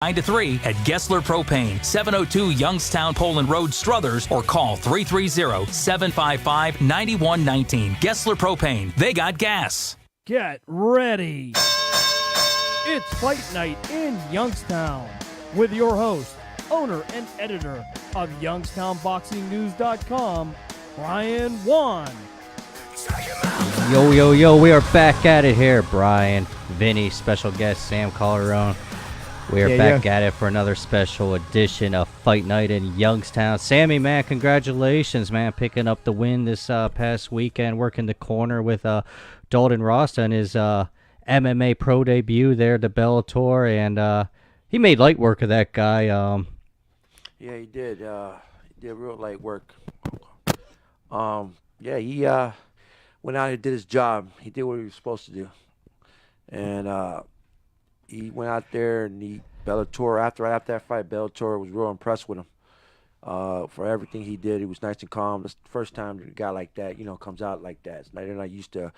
9 to 3 at Gessler Propane, 702 Youngstown Poland Road, Struthers, or call 330-755-9119. Gessler Propane, they got gas. Get ready. It's Fight Night in Youngstown with your host, owner and editor of YoungstownBoxingNews.com, Brian Whan. Yo, we are back at it here. Brian, Vinny, special guest Sam Calderon. We are back at it for another special edition of Fight Night in Youngstown. Sammy, man, congratulations, man, picking up the win this past weekend, working the corner with Dalton Rosta in his MMA pro debut there at the Bellator, and he made light work of that guy. Yeah, he did. He did real light work. He went out and did his job. He did what he was supposed to do. And he went out there and Bellator, after that fight, Bellator was real impressed with him for everything he did. He was nice and calm. It's the first time that a guy like that, comes out like that. They're not used to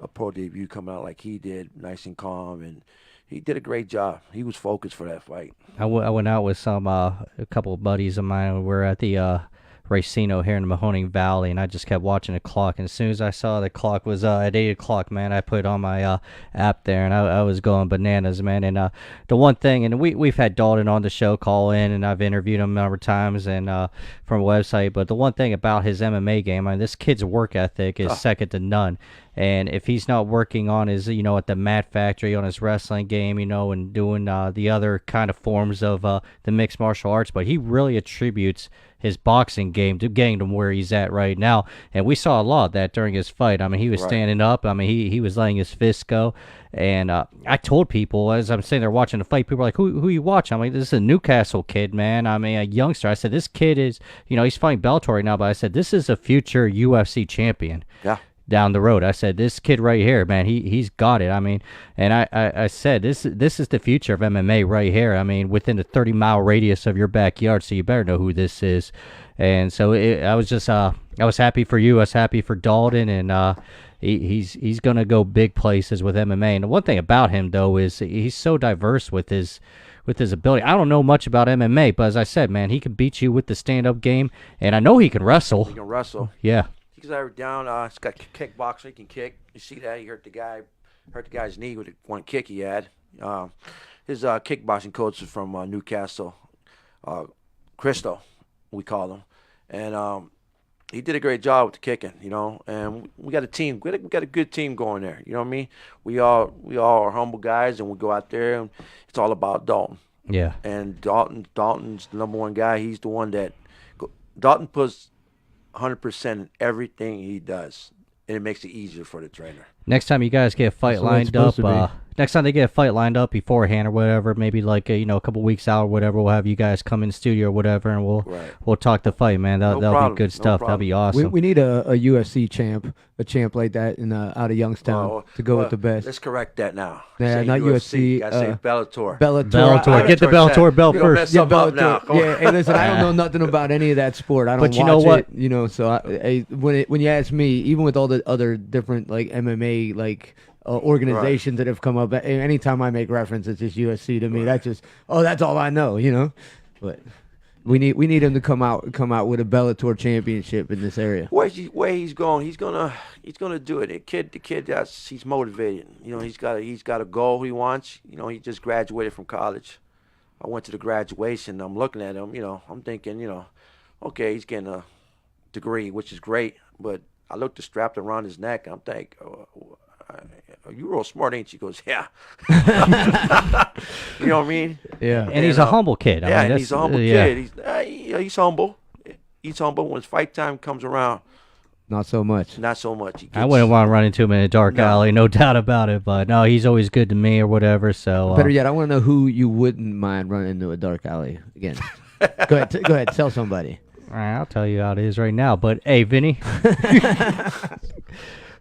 a pro debut coming out like he did, nice and calm, and he did a great job. He was focused for that fight. I went out with a couple of buddies of mine. We were at the Racino here in the Mahoning Valley, and I just kept watching the clock. And as soon as I saw the clock was at 8 o'clock, man, I put on my app there, and I was going bananas, man. And the one thing, and we've had Dalton on the show call in, and I've interviewed him a number of times and from a website. But the one thing about his MMA game, I mean, this kid's work ethic is second to none. And if he's not working on his, at the Mat Factory, on his wrestling game, and doing the other kind of forms of the mixed martial arts, but he really attributes his boxing game to getting to where he's at right now. And we saw a lot of that during his fight. I mean, he was standing up. I mean, he was letting his fists go. And I told people, as I'm sitting there watching the fight, people are like, who you watching? I'm like, this is a Newcastle kid, man. I mean, a youngster. I said, this kid is, he's fighting Bellator right now, but I said, this is a future UFC champion. Yeah. Down the road. I said, this kid right here, man, he's got it. I mean, and I said, this is the future of MMA right here. I mean, within a 30-mile radius of your backyard, so you better know who this is. And so I was just, I was happy for you. I was happy for Dalton, and he's going to go big places with MMA. And the one thing about him, though, is he's so diverse with his ability. I don't know much about MMA, but as I said, man, he can beat you with the stand-up game, and I know he can wrestle. He can wrestle. Yeah. He's ever down. He's got kickboxer. He can kick. You see that? He hurt the guy's knee with one kick he had. His kickboxing coach is from Newcastle, Cristo, we call him, and he did a great job with the kicking. And we got a team. We got a good team going there. You know what I mean? We all are humble guys, and we go out there, and it's all about Dalton. Yeah. And Dalton's the number one guy. He's the one that Dalton puts 100% in everything he does, and it makes it easier for the trainer. Next time you guys get a fight lined up, next time they get a fight lined up beforehand or whatever, maybe like a couple weeks out or whatever, we'll have you guys come in the studio or whatever, and we'll talk the fight, man. That'll be good stuff. That'll be awesome. We need a UFC champ like that in out of Youngstown to go with the best. Let's correct that now. Yeah, not UFC. I say Bellator. Bellator. Get the Bellator belt first. Yeah, Bellator. Yeah, hey, listen, I don't know nothing about any of that sport. I don't watch it. So when you ask me, even with all the other different like MMA organizations that have come up, anytime I make reference, it's just UFC to me. That's just that's all I know. But we need him to come out with a Bellator championship in this area. Where he's going, he's gonna do it. The kid, he's motivated. He's got a goal he wants. He just graduated from college. I went to the graduation. I'm looking at him. I'm thinking, okay, he's getting a degree, which is great. But I looked the strap around his neck. I'm thinking, you real smart, ain't you? He goes, yeah. You know what I mean? Yeah. And he's a humble kid. He's a humble kid. He's humble. He's humble. When his fight time comes around, not so much. I wouldn't want to run into him in a dark alley, no doubt about it. But no, he's always good to me or whatever. So better yet, I want to know who you wouldn't mind running into a dark alley again. Go ahead, tell somebody. All right, I'll tell you how it is right now. But hey, Vinny.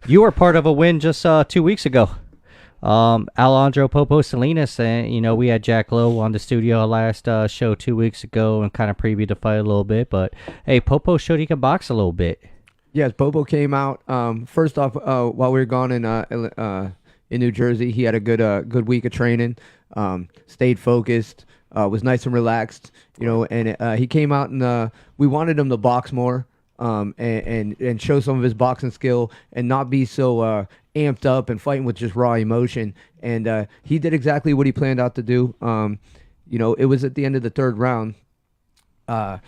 You were part of a win just 2 weeks ago. Alejandro Popo Salinas, and we had Jack Lowe on the studio last show 2 weeks ago and kind of previewed the fight a little bit. But hey, Popo showed he can box a little bit. Yes, Popo came out. First off, while we were gone in New Jersey, he had a good week of training. Stayed focused. was nice and relaxed, and he came out and we wanted him to box more, and show some of his boxing skill and not be so amped up and fighting with just raw emotion. And he did exactly what he planned out to do. It was at the end of the third round. At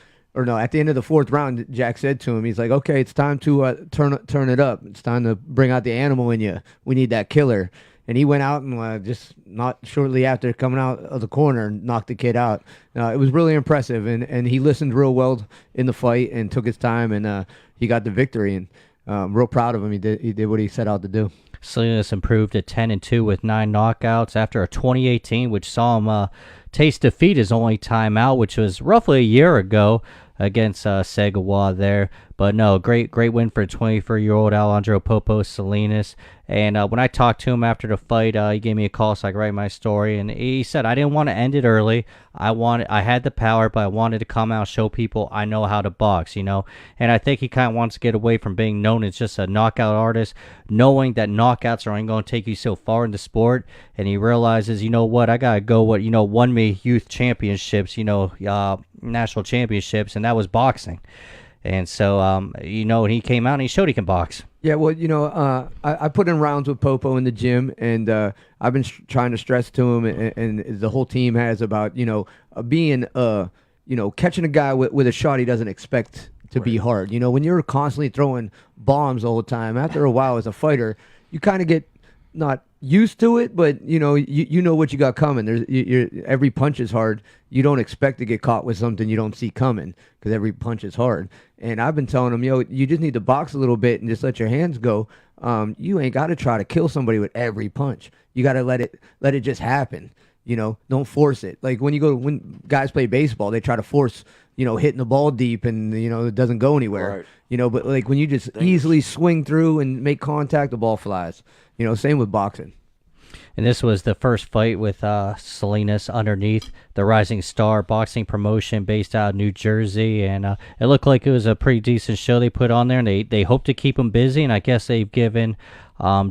the end of the fourth round, Jack said to him, he's like, okay, it's time to turn it up. It's time to bring out the animal in you. We need that killer. And he went out and just not shortly after coming out of the corner, knocked the kid out. It was really impressive, and he listened real well in the fight and took his time, and he got the victory. And I'm real proud of him. He did what he set out to do. Salinas improved to 10-2 with 9 knockouts after a 2018, which saw him taste defeat his only time out, which was roughly a year ago against Segawa there. But no, great win for 24-year-old Alejandro Popo Salinas. And when I talked to him after the fight, he gave me a call so I could write my story. And he said, I didn't want to end it early. I had the power, but I wanted to come out and show people I know how to box, And I think he kind of wants to get away from being known as just a knockout artist, knowing that knockouts are only going to take you so far in the sport. And he realizes, I got to go what, won me youth championships, national championships, and that was boxing. And so, and he came out and he showed he can box. Yeah, well, I put in rounds with Popo in the gym, and I've been trying to stress to him, and the whole team has about, being, catching a guy with a shot he doesn't expect to be hard. When you're constantly throwing bombs all the time, after a while as a fighter, you kind of get not used to it, but you know what you got coming. Every punch is hard. You don't expect to get caught with something you don't see coming because every punch is hard. And I've been telling him, you just need to box a little bit and just let your hands go. You ain't got to try to kill somebody with every punch. You got to let it just happen. Don't force it. Like when guys play baseball, they try to force, hitting the ball deep and, it doesn't go anywhere. Right. But like when you just easily swing through and make contact, the ball flies. Same with boxing. And this was the first fight with Salinas underneath the Rising Star boxing promotion based out of New Jersey. And it looked like it was a pretty decent show they put on there. And they hope to keep him busy. And I guess they've given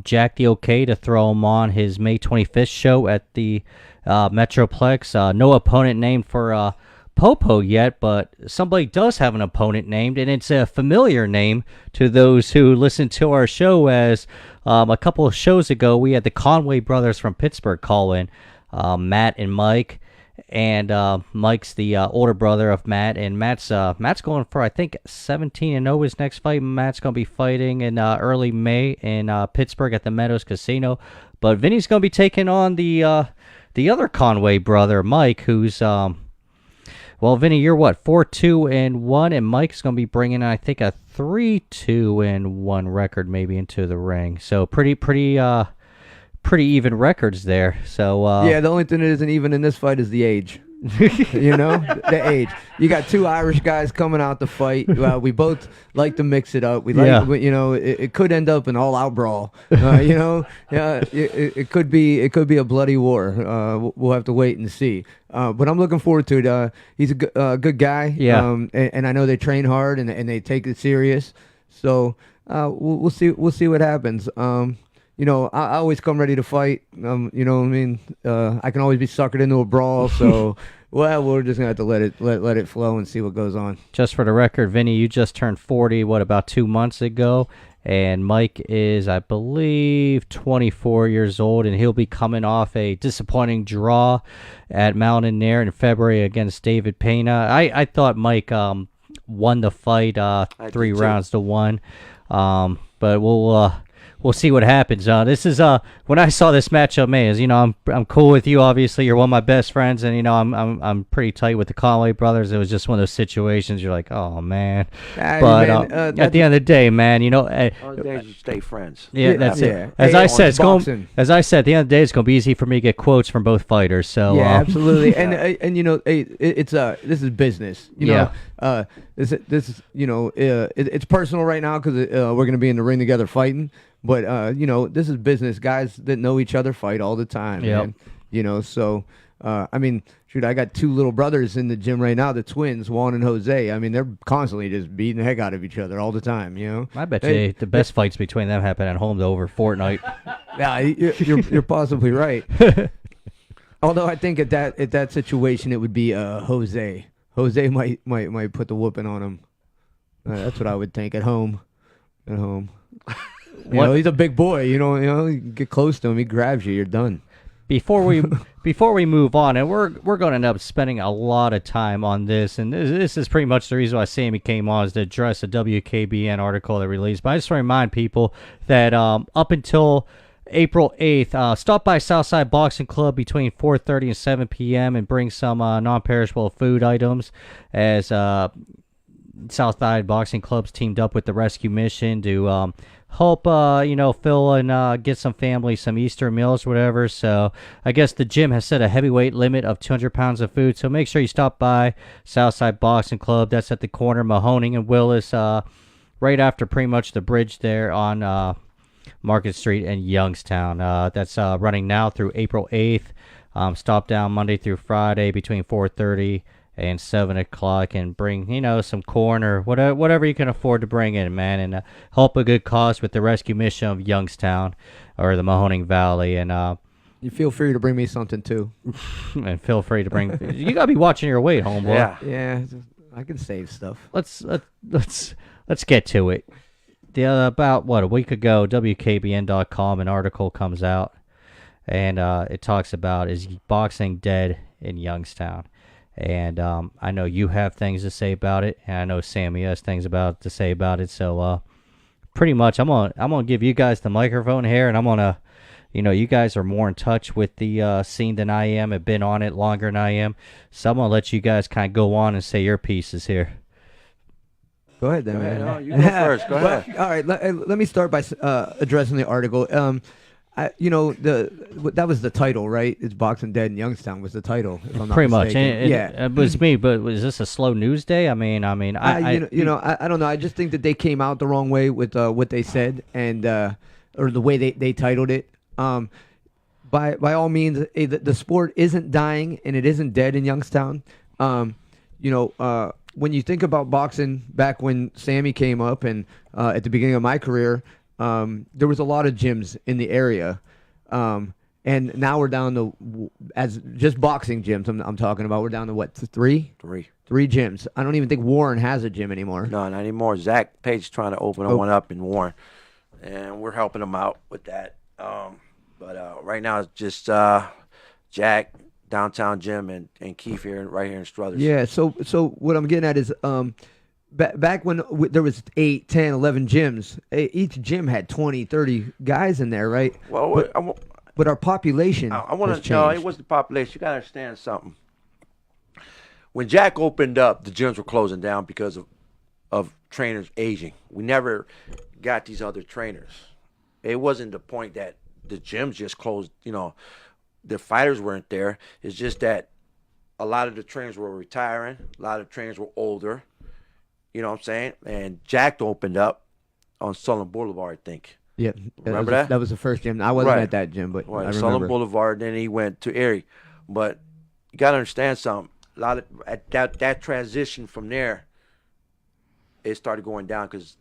Jack the okay to throw him on his May 25th show at the Metroplex. No opponent named for Popo yet, but somebody does have an opponent named, and it's a familiar name to those who listen to our show, as a couple of shows ago we had the Conway brothers from Pittsburgh call in, Matt and Mike, and Mike's the older brother of Matt, and Matt's going for, I think, 17-0 his next fight. Matt's going to be fighting in early May in Pittsburgh at the Meadows Casino, but Vinny's going to be taking on the other Conway brother, Mike, who's well, Vinny, you're what, 4-2-1, and Mike's going to be bringing, I think, a 3-2-1 record maybe into the ring. So pretty even records there. So yeah, the only thing that isn't even in this fight is the age. The age. You got two Irish guys coming out to fight. We both like to mix it up. It could end up an all-out brawl. It could be a bloody war. We'll have to wait and see. But I'm looking forward to it. He's a good guy. Yeah. And I know they train hard and they take it serious. So we'll see what happens. I always come ready to fight. I can always be suckered into a brawl. So, we're just gonna have to let it flow and see what goes on. Just for the record, Vinny, you just turned 40. About 2 months ago, and Mike is, I believe, 24 years old, and he'll be coming off a disappointing draw at Mountain Air in February against David Pena. I thought Mike won the fight 3 rounds to 1, but we'll see what happens. This is when I saw this matchup, man. I'm cool with you. Obviously, you're one of my best friends, and I'm pretty tight with the Conway brothers. It was just one of those situations. You're like, oh man. But at the end of the day, man, days you stay friends. Yeah, that's it. As I said, at the end of the day, it's gonna be easy for me to get quotes from both fighters. So yeah, absolutely. And it's this is business. This is it's personal right now because we're gonna be in the ring together fighting. But this is business. Guys that know each other fight all the time. Yep. Man. So I got 2 little brothers in the gym right now, the twins, Whan and Jose. They're constantly just beating the heck out of each other all the time. I bet you the best fights between them happen at home over Fortnite. Yeah, you're possibly right. Although I think at that situation it would be Jose. Jose might put the whooping on him. That's what I would think at home. At home. You know, he's a big boy. You get close to him, he grabs you, you're done. Before we move on, and we're going to end up spending a lot of time on this, and this is pretty much the reason why Sammy came on, is to address a WKBN article that released. But I just want to remind people that up until April 8th, stop by Southside Boxing Club between 4:30 and 7 p.m. and bring some non-perishable food items, as Southside Boxing Club's teamed up with the Rescue Mission to help, fill and get some family some Easter meals, whatever. So I guess the gym has set a heavyweight limit of 200 pounds of food. So make sure you stop by Southside Boxing Club. That's at the corner of Mahoning and Willis, right after pretty much the bridge there on Market Street in Youngstown. That's running now through April 8th. Stop down Monday through Friday between 4:30 and 7 o'clock, and bring, some corn or whatever you can afford to bring in, man, and help a good cause with the Rescue Mission of Youngstown or the Mahoning Valley. And you feel free to bring me something too. And feel free to bring. You gotta be watching your weight, homeboy. Yeah. I can save stuff. Let's get to it. About a week ago, WKBN.com, an article comes out, and it talks about, is boxing dead in Youngstown? And I know you have things to say about it, and I know Sammy has things to say about it. So pretty much, I'm gonna give you guys the microphone here, and I'm gonna, you guys are more in touch with the scene than I am, have been on it longer than I am. So I'm gonna let you guys kind of go on and say your pieces here. Go ahead, then, man. No, you go first. Go ahead. All right. Let me start by addressing the article. That was the title, right? It's Boxing Dead in Youngstown was the title, if I'm not pretty mistaken. much. Yeah, it was me. But was this a slow news day? I don't know. I just think that they came out the wrong way with what they said, and or the way they titled it. By all means, the sport isn't dying and it isn't dead in Youngstown. When you think about boxing back when Sammy came up and at the beginning of my career, there was a lot of gyms in the area. And now we're down to, as just boxing gyms, I'm talking about, we're down to what, three? Three gyms. I don't even think Warren has a gym anymore. No, not anymore. Zach Page is trying to open one up in Warren, and we're helping him out with that. But right now it's just Jack, Downtown Gym, and Keith right here in Struthers. Yeah, so what I'm getting at is back when there was 8, 10, 11 gyms, each gym had 20, 30 guys in there, right? Well, but our population I want to know, it was the population. You got to understand something. When Jack opened up, the gyms were closing down because of trainers aging. We never got these other trainers. It wasn't the point that the gyms just closed, the fighters weren't there. It's just that a lot of the trainers were retiring. A lot of trainers were older. You know what I'm saying? And Jack opened up on Sullivan Boulevard, I think. Yeah. Remember that? That was the first gym. I wasn't at that gym, but I remember. Sullivan Boulevard, then he went to Erie. But you got to understand something. A lot of that transition from there, it started going down because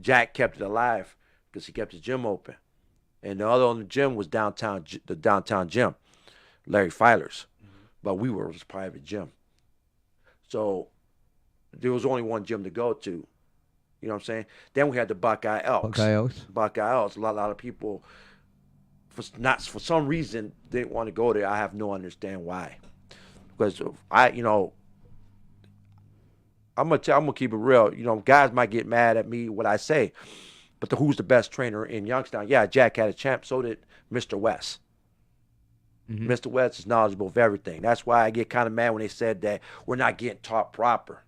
Jack kept it alive because he kept his gym open. And the other on the gym was the downtown gym, Larry Filer's. But we were a private gym. So there was only one gym to go to. You know what I'm saying? Then we had the Buckeye Elks. Buckeye Elks. A lot of people, for some reason, didn't want to go there. I have no understand why. Because I'm gonna keep it real. Guys might get mad at me what I say, but who's the best trainer in Youngstown? Yeah, Jack had a champ. So did Mr. West. Mm-hmm. Mr. West is knowledgeable of everything. That's why I get kind of mad when they said that we're not getting taught proper.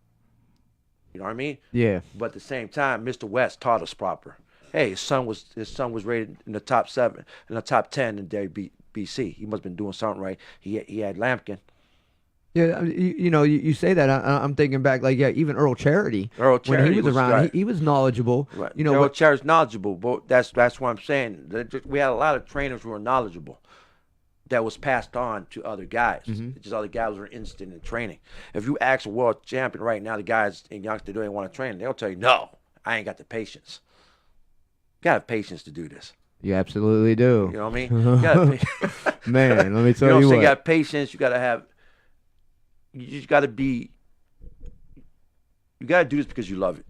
You know what I mean? Yeah. But at the same time, Mr. West taught us proper. Hey, his son was rated in the top 7, in the top 10 in BC. He must have been doing something right. He had Lampkin. Yeah, you say that. I'm thinking back, even Earl Charity. When he was around, right. he was knowledgeable. Right. Earl Charity's knowledgeable, but that's what I'm saying. We had a lot of trainers who were knowledgeable that was passed on to other guys. Mm-hmm. Just other guys were interested in training. If you ask a world champion right now, the guys in Youngstown don't want to train, they'll tell you, no, I ain't got the patience. You got to have patience to do this. You absolutely do. You know what I mean? You gotta Man, let me tell you know you what. what. You got patience. You gotta have. You just gotta be. You gotta do this because you love it.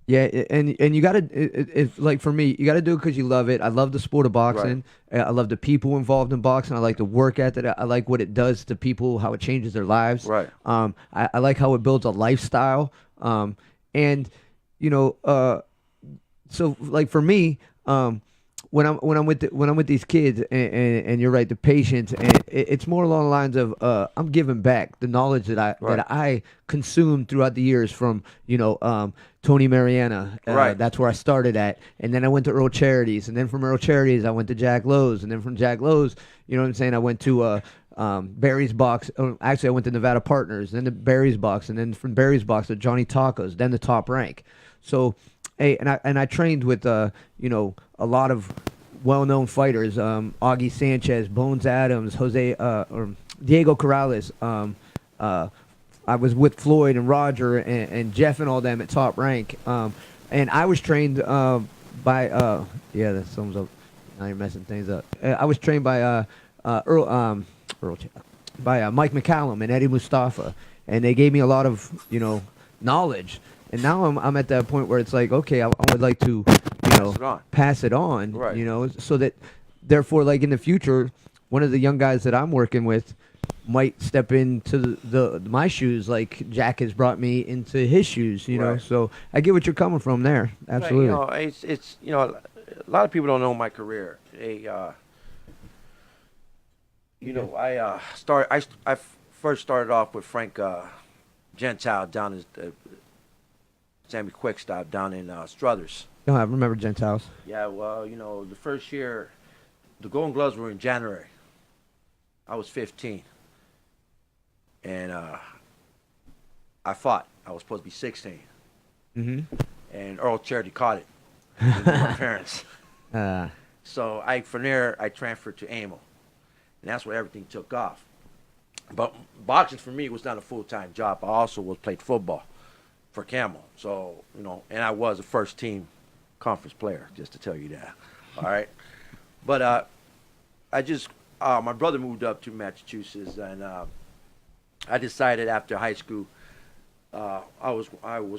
Yeah, and you gotta it's like for me, you gotta do it because you love it. I love the sport of boxing. I love the people involved in boxing. I like the work ethic. I like what it does to people, how it changes their lives. Right. I like how it builds a lifestyle. And you know, so like for me, when I'm with these kids, and you're right, the patience, and it's more along the lines of I'm giving back the knowledge that I consumed throughout the years from Tony Mariana. Right. That's where I started at, and then I went to Earl Charities, and then from Earl Charities I went to Jack Lowe's, and then from Jack Lowe's, you know what I'm saying, I went to Barry's Box. Actually, I went to Nevada Partners, then to Barry's Box, and then from Barry's Box to Johnny Tacos, then to Top Rank. So, hey, and I trained with a lot of well-known fighters, Augie Sanchez, Bones Adams, or Diego Corrales. I was with Floyd and Roger and Jeff and all them at Top Rank. And I was trained by that sums up. Now you're messing things up. I was trained by Earl by Mike McCallum and Eddie Mustafa, and they gave me a lot of knowledge. And now I'm at that point where it's like, okay, I would like to pass it on, right. So that therefore, like in the future, one of the young guys that I'm working with might step into my shoes, like Jack has brought me into his shoes, you know. So I get what you're coming from there. Absolutely. Right, it's a lot of people don't know my career. I first started off with Frank Gentile down at Sammy Quickstop down in Struthers. No, I remember Gentiles. Yeah, well, the first year, the Golden Gloves were in January. I was 15. And I fought. I was supposed to be 16. Mm-hmm. And Earl Charity caught it. With my parents. So from there, I transferred to AMO. And that's where everything took off. But boxing for me was not a full-time job. I also played football for Camel. So, and I was a first-team conference player, just to tell you that. All right. But my brother moved up to Massachusetts, and I decided after high school I was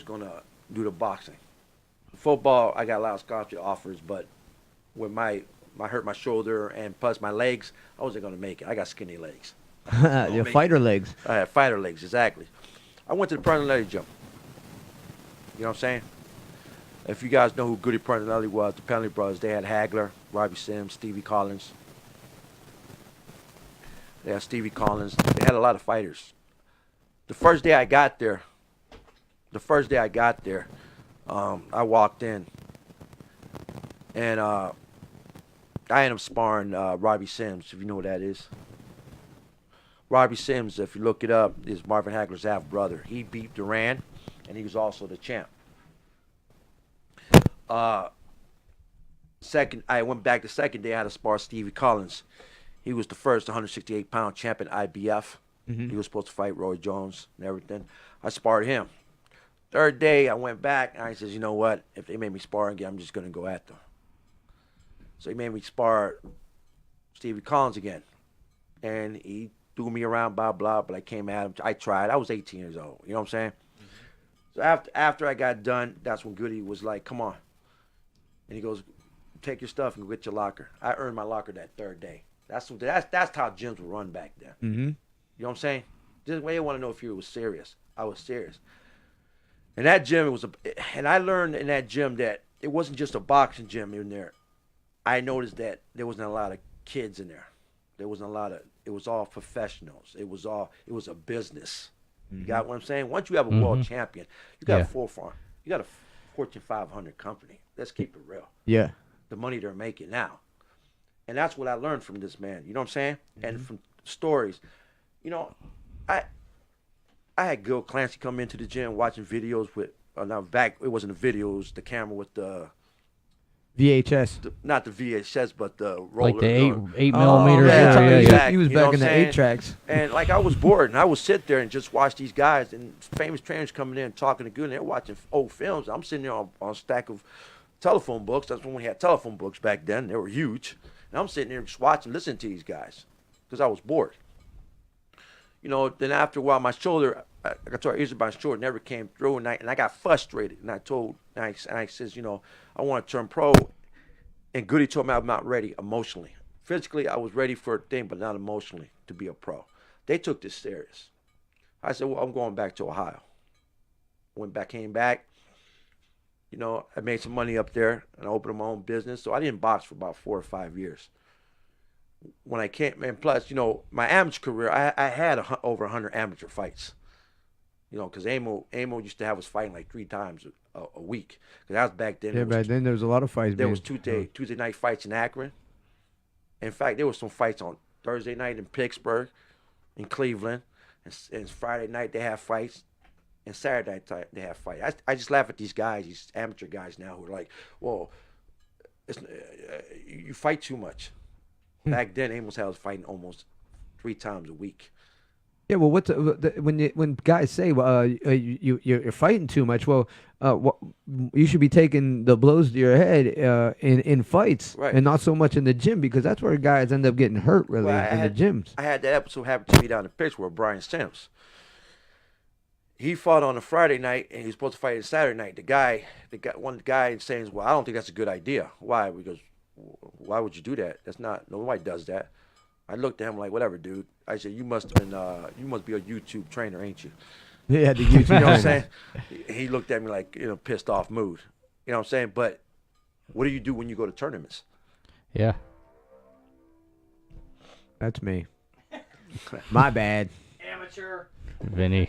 going to do the boxing. Football, I got a lot of scholarship offers, but when I hurt my shoulder and plus my legs, I wasn't going to make it. I got skinny legs. Your fighter legs. I had fighter legs, exactly. I went to the Pernalelli gym. You know what I'm saying? If you guys know who Goody Pernalelli was, the Penalty Brothers, they had Hagler, Robbie Sims, Stevie Collins. They had Stevie Collins. They had a lot of fighters. The first day I got there, I walked in, and I ended up sparring Robbie Sims, if you know who that is. Robbie Sims, if you look it up, is Marvin Hagler's half brother. He beat Duran, and he was also the champ. I went back the second day. I had to spar Stevie Collins. He was the first 168-pound champ in IBF. Mm-hmm. He was supposed to fight Roy Jones and everything. I sparred him. Third day, I went back, and I said, you know what? If they made me spar again, I'm just going to go at them. So he made me spar Stevie Collins again. And he threw me around, blah, blah, but I came at him. I tried. I was 18 years old. You know what I'm saying? Mm-hmm. So after I got done, that's when Goody was like, come on. And he goes, take your stuff and go get your locker. I earned my locker that third day. That's how gyms were run back then. Mm-hmm. You know what I'm saying? Just way I want to know if you was serious. I was serious. And that gym and I learned in that gym that it wasn't just a boxing gym in there. I noticed that there wasn't a lot of kids in there. It was all professionals. It was a business. Mm-hmm. You got what I'm saying? Once you have a world champion, you got you got a Fortune 500 company. Let's keep it real. Yeah. The money they're making now. And that's what I learned from this man. You know what I'm saying? Mm-hmm. And from stories. I had Gil Clancy come into the gym watching videos with, it wasn't the videos, the camera with the VHS. Not the VHS, but the roller. Like the 8 millimeter. Yeah. He was back in the 8 tracks. And like I was bored, and I would sit there and just watch these guys and famous trainers coming in talking to good, and they're watching old films. I'm sitting there on a stack of telephone books. That's when we had telephone books back then. They were huge. And I'm sitting there just watching, listening to these guys because I was bored. You know, then after a while, my shoulder, like I told you, my shoulder never came through, and I got frustrated. And I says, you know, I want to turn pro. And Goody told me I'm not ready emotionally. Physically, I was ready for a thing, but not emotionally to be a pro. They took this serious. I said, well, I'm going back to Ohio. Came back. You know, I made some money up there, and I opened my own business. So I didn't box for about 4 or 5 years. When I came, and plus, you know, my amateur career, I had over 100 amateur fights. You know, because Amo used to have us fighting like 3 times a week. Because that was back then. Yeah, back then there was a lot of fights. There was Tuesday night fights in Akron. In fact, there was some fights on Thursday night in Pittsburgh, in Cleveland, and Friday night they have fights, and Saturday night they have fights. I just laugh at these guys, these amateur guys now who are like, "Well, you fight too much." Back then, Amos had us fighting almost 3 times a week. Yeah, well, when guys say you're fighting too much, well, you should be taking the blows to your head in fights, right, and not so much in the gym, because that's where guys end up getting hurt, really, in the gyms. I had that episode happen to me down in Pittsburgh, Brian Sims. He fought on a Friday night, and he was supposed to fight on Saturday night. One guy is saying, "Well, I don't think that's a good idea." Why? Because why would you do that? Nobody does that. I looked at him like, whatever, dude. I said, you must be a YouTube trainer, ain't you? Yeah, the YouTube. You know what I'm saying? He looked at me like, you know, pissed off mood. You know what I'm saying? But what do you do when you go to tournaments? Yeah. That's me. My bad. Amateur. Vinny.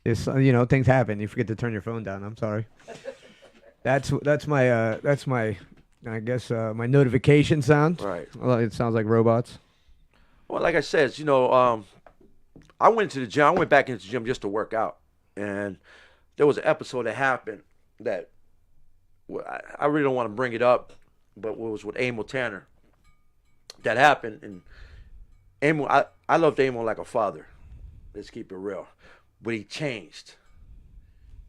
It's, you know, things happen. You forget to turn your phone down. I'm sorry. That's my I guess my notification sound. Right. Well, it sounds like robots. Well, like I said, you know, I went to the gym. I went back into the gym just to work out, and there was an episode that happened that I really don't want to bring it up, but it was with Emil Tanner. That happened, and Emil, I loved Emil like a father. Let's keep it real, but he changed,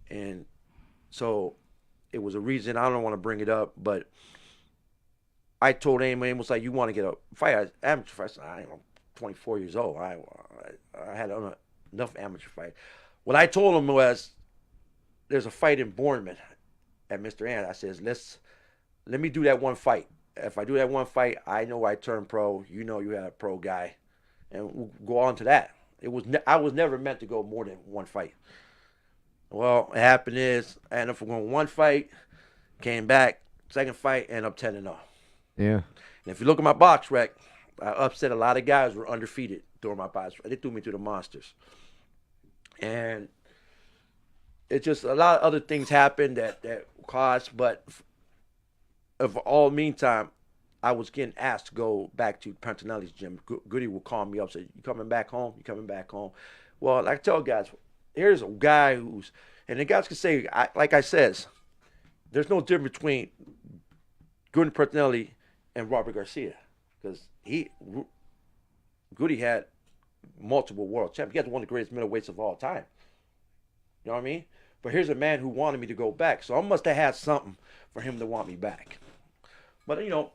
and so it was a reason. I don't want to bring it up, but I told Emil was like, "You want to get a fight, amateur fight?" I'm 24 years old. I had enough amateur fight. What I told him was, "There's a fight in Bournemouth at Mr. Ant." I says, "Let me do that one fight. If I do that one fight, I know I turn pro. You know you had a pro guy, and we'll go on to that." I was never meant to go more than one fight. Well, what happened is I ended up going one fight, came back, second fight, ended up 10-0. Yeah. And if you look at my box rec, I upset a lot of guys who were undefeated during my box rec. They threw me to the monsters. And it just, a lot of other things happened that caused, but of all meantime, I was getting asked to go back to Pantanelli's gym. Goody would call me up, say, "You coming back home? You coming back home?" Well, like I tell guys, here's a guy who's, and the guys can say, like I says, there's no difference between Goody Pantanelli and Robert Garcia, because Goody had multiple world champions. He had one of the greatest middleweights of all time. You know what I mean? But here's a man who wanted me to go back, so I must have had something for him to want me back. But you know,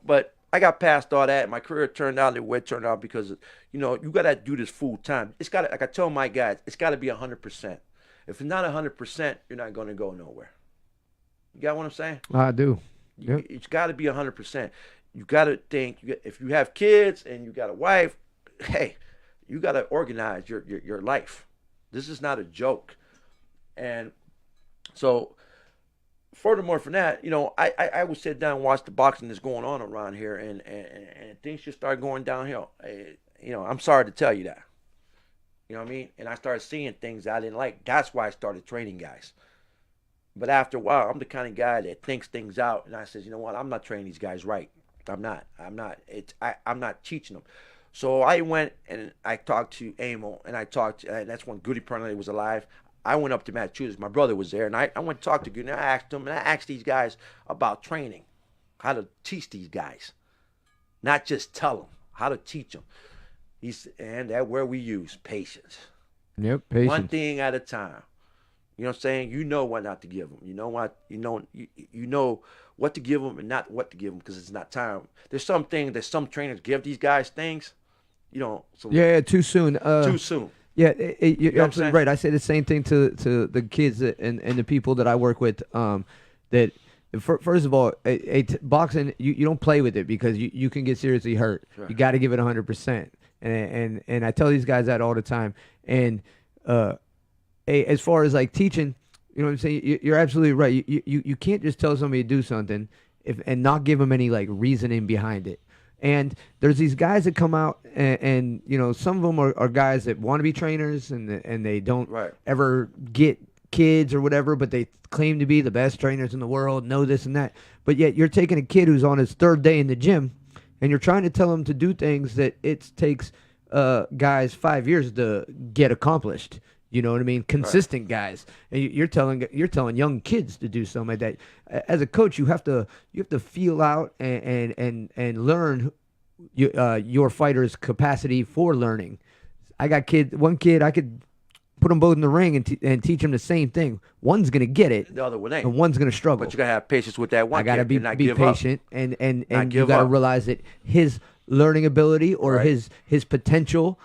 I got past all that. My career turned out the way it turned out because, you know, you got to do this full time. It's got to, like I tell my guys, it's got to be 100%. If it's not 100%, you're not going to go nowhere. You got what I'm saying? I do. Yep. It's got to be 100%. You got to think, if you have kids and you got a wife, hey, you got to organize your life. This is not a joke. And so, furthermore from that, you know, I would sit down and watch the boxing that's going on around here, and things just start going downhill. You know, I'm sorry to tell you that. You know what I mean? And I started seeing things I didn't like. That's why I started training guys. But after a while, I'm the kind of guy that thinks things out, and I says, you know what? I'm not training these guys right. I'm not. I'm not teaching them. So I went and I talked to Emil, and that's when Goody Pernley was alive. I went up to Massachusetts. My brother was there, and I went to talk to Goody, and I asked him, and I asked these guys about training, how to teach these guys, not just tell them, how to teach them. And that's where we use patience. Yep, patience. One thing at a time. You know what I'm saying? You know what not to give them. You know what you know what to give them and not what to give them because it's not time. There's some things that some trainers give these guys things. So too soon. Too soon. Yeah, you're You know what absolutely I'm right. I say the same thing to the kids and the people that I work with. That first of all, boxing you don't play with it because you can get seriously hurt. Sure. You got to give it 100%. And I tell these guys that all the time. And as far as like teaching, you know what I'm saying? You're absolutely right. You can't just tell somebody to do something and not give them any like reasoning behind it. And there's these guys that come out and some of them are guys that want to be trainers and they don't ever get kids or whatever, but they claim to be the best trainers in the world, know this and that. But yet you're taking a kid who's on his 3rd day in the gym and you're trying to tell him to do things that it takes guys 5 years to get accomplished. You know what I mean? Consistent guys. And you're telling young kids to do something like that. As a coach, you have to feel out and learn your fighter's capacity for learning. I got one kid I could put them both in the ring and teach them the same thing. One's gonna get it, the other one ain't, and one's gonna struggle. But you gotta have patience with that one. I gotta be patient and you gotta realize that his learning ability or his potential.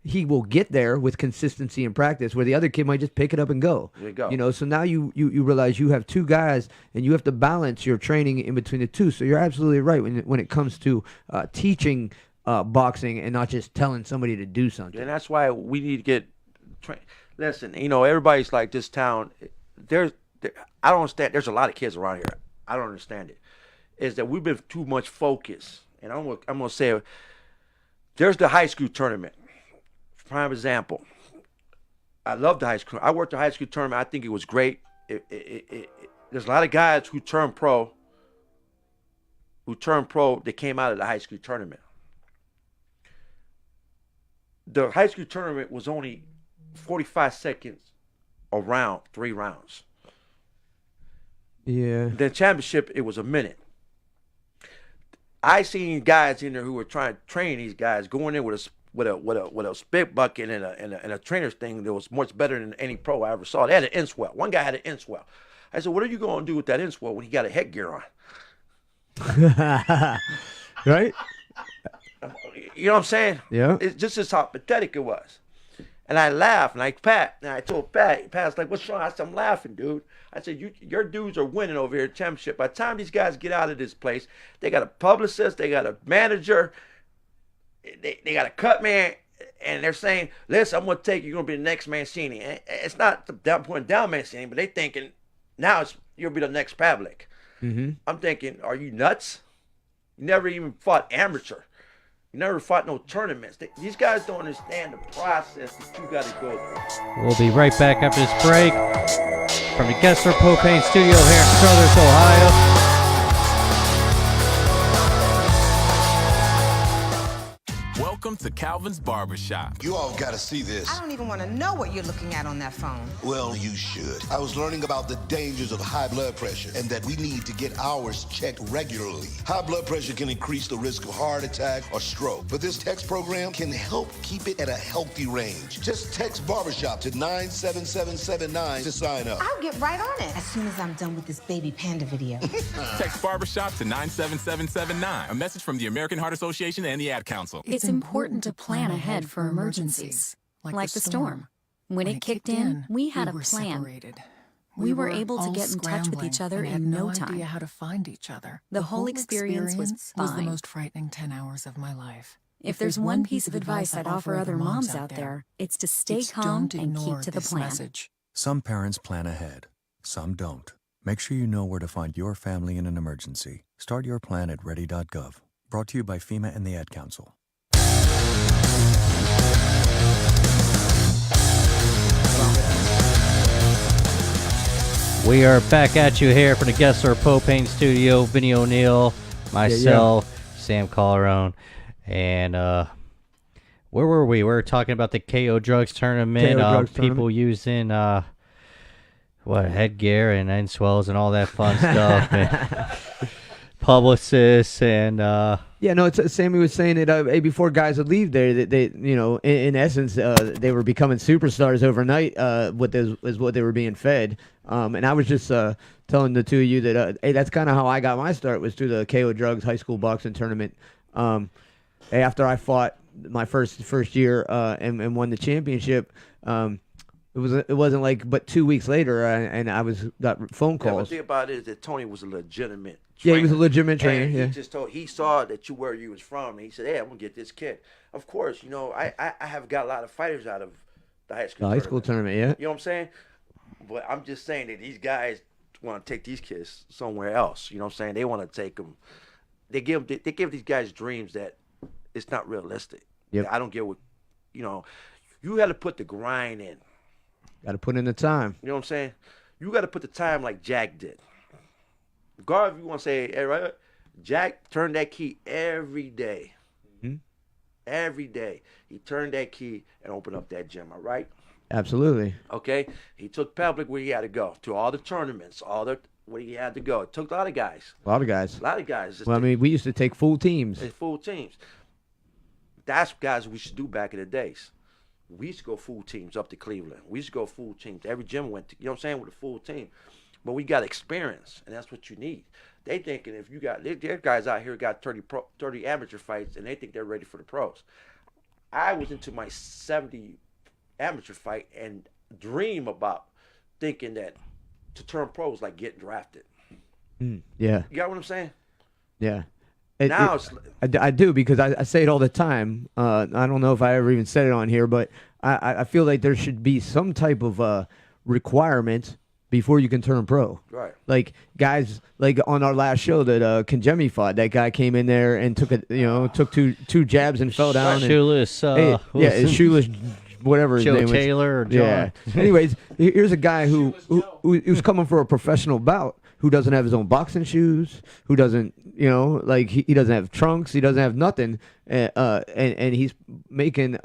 He will get there with consistency and practice, where the other kid might just pick it up and go. There you go. So now you realize you have two guys, and you have to balance your training in between the two. So you're absolutely right when it comes to teaching boxing and not just telling somebody to do something. And that's why we need to get trained. Listen, everybody's like this town. I don't understand. There's a lot of kids around here. I don't understand it. Is that we've been too much focused, and I'm gonna say, there's the high school tournament. Prime example. I love the high school. I worked the high school tournament. I think it was great. There's a lot of guys who turned pro. They came out of the high school tournament. The high school tournament was only 45 seconds a round, 3 rounds. Yeah. The championship, it was a minute. I seen guys in there who were trying to train these guys, going in with a spit bucket and a trainer's thing that was much better than any pro I ever saw. They had an inswell. One guy had an inswell. I said, "What are you going to do with that inswell when he got a headgear on?" Right? You know what I'm saying? Yeah. It's just how pathetic it was. And I laughed, and I told Pat's like, "What's wrong?" I said, "I'm laughing, dude." I said, your dudes are winning over here at championship. By the time these guys get out of this place, they got a publicist, they got a manager, they got a cut man, and they're saying, "Listen, I'm going to take you. You're going to be the next Mancini." And it's not putting down Mancini, but they thinking, now you'll be the next Pavlik. Mm-hmm. I'm thinking, are you nuts? You never even fought amateur. You never fought no tournaments. These guys don't understand the process that you got to go through. We'll be right back after this break from the Kessler Propane Studio here in Struthers, Ohio. Welcome to Calvin's Barbershop. You all gotta see this. I don't even want to know what you're looking at on that phone. Well, you should. I was learning about the dangers of high blood pressure and that we need to get ours checked regularly. High blood pressure can increase the risk of heart attack or stroke, but this text program can help keep it at a healthy range. Just text Barbershop to 97779 to sign up. I'll get right on it as soon as I'm done with this baby panda video. Text Barbershop to 97779. A message from the American Heart Association and the Ad Council. It's important to plan ahead for emergencies, like the storm. When it kicked in, we had a plan. Separated. We were able to get in touch with each other in no time. Idea how to find each other. The whole experience was fine. the most frightening 10 hours of my life. If there's one piece of advice I'd offer other moms out there, it's to stay calm and keep to the plan. Message. Some parents plan ahead, some don't. Make sure you know where to find your family in an emergency. Start your plan at ready.gov. Brought to you by FEMA and the Ad Council. We are back at you here from the Kessler Propane Studio. Vinny O'Neill, myself, Sam Calderon, and where were we? We were talking about the KO Drugs tournament. People using headgear and inswells and all that fun stuff. publicists and Yeah, no, it's Sammy was saying that before guys would leave there, that they, you know, in essence, they were becoming superstars overnight. Is what they were being fed. And I was just telling the two of you that hey, that's kind of how I got my start, was through the KO Drugs high school boxing tournament. After I fought my first year and won the championship, it wasn't like but 2 weeks later, and I got phone calls. Yeah, the thing about it is that Tony was a legitimate trainer. Yeah, he was a legitimate trainer. And Yeah. he saw that where you was from, and he said, "Hey, I'm gonna get this kid." Of course, you know, I have got a lot of fighters out of the high school. The high school tournament, yeah. You know what I'm saying? But I'm just saying that these guys want to take these kids somewhere else. You know what I'm saying? They want to take them. They give these guys dreams that it's not realistic. Yep. I don't get what, you know, you got to put the grind in. Got to put in the time. You know what I'm saying? You got to put the time like Jack did. Regardless if you want to say, hey, right, Jack turned that key every day. Mm-hmm. Every day. He turned that key and opened up that gym, all right? Absolutely. Okay? He took public where he had to go, to all the tournaments, where he had to go. It took a lot of guys. A lot of guys. A lot of guys. Well, I mean, we used to take full teams. Full teams. That's guys we should do back in the days. We used to go full teams up to Cleveland. We used to go full teams. Every gym went to, you know what I'm saying, with a full team. But we got experience, and that's what you need. They thinking if you got, there guys out here got 30 amateur fights, and they think they're ready for the pros. I was into my 70 amateur fight and dream about thinking that to turn pro was like getting drafted. Yeah. You got what I'm saying? Yeah. I do, because I say it all the time. I don't know if I ever even said it on here, but I feel like there should be some type of requirement before you can turn pro. Right. Like guys, like on our last show that Kenjemi fought, that guy came in there and took two jabs and fell down. Shoeless. Shoeless. Whatever his Joe name was. Taylor or John. Yeah. Anyways, here's a guy who's coming for a professional bout, who doesn't have his own boxing shoes, who doesn't, like he doesn't have trunks, he doesn't have nothing, and he's making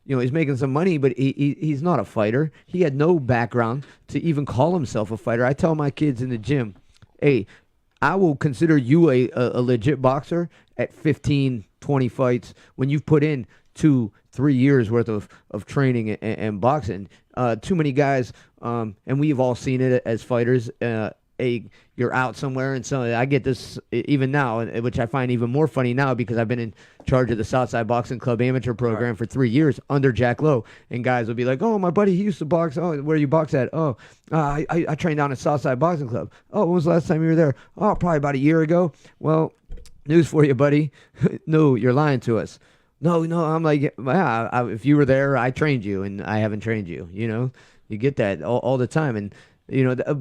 he's making some money, but he's not a fighter. He had no background to even call himself a fighter. I tell my kids in the gym, hey, I will consider you a legit boxer at 15, 20 fights when you've put in 2-3 years worth of training and boxing. Too many guys, and we've all seen it as fighters. You're out somewhere, and so I get this even now, which I find even more funny now because I've been in charge of the Southside Boxing Club amateur program for 3 years under Jack Lowe, and guys will be like, "Oh, my buddy, he used to box. Oh, where you box at? Oh, I trained down at Southside Boxing Club. Oh, when was the last time you were there? Oh, probably about a year ago. Well, news for you, buddy. No, you're lying to us. No, I'm like, if you were there, I trained you, and I haven't trained you. You get that all the time, and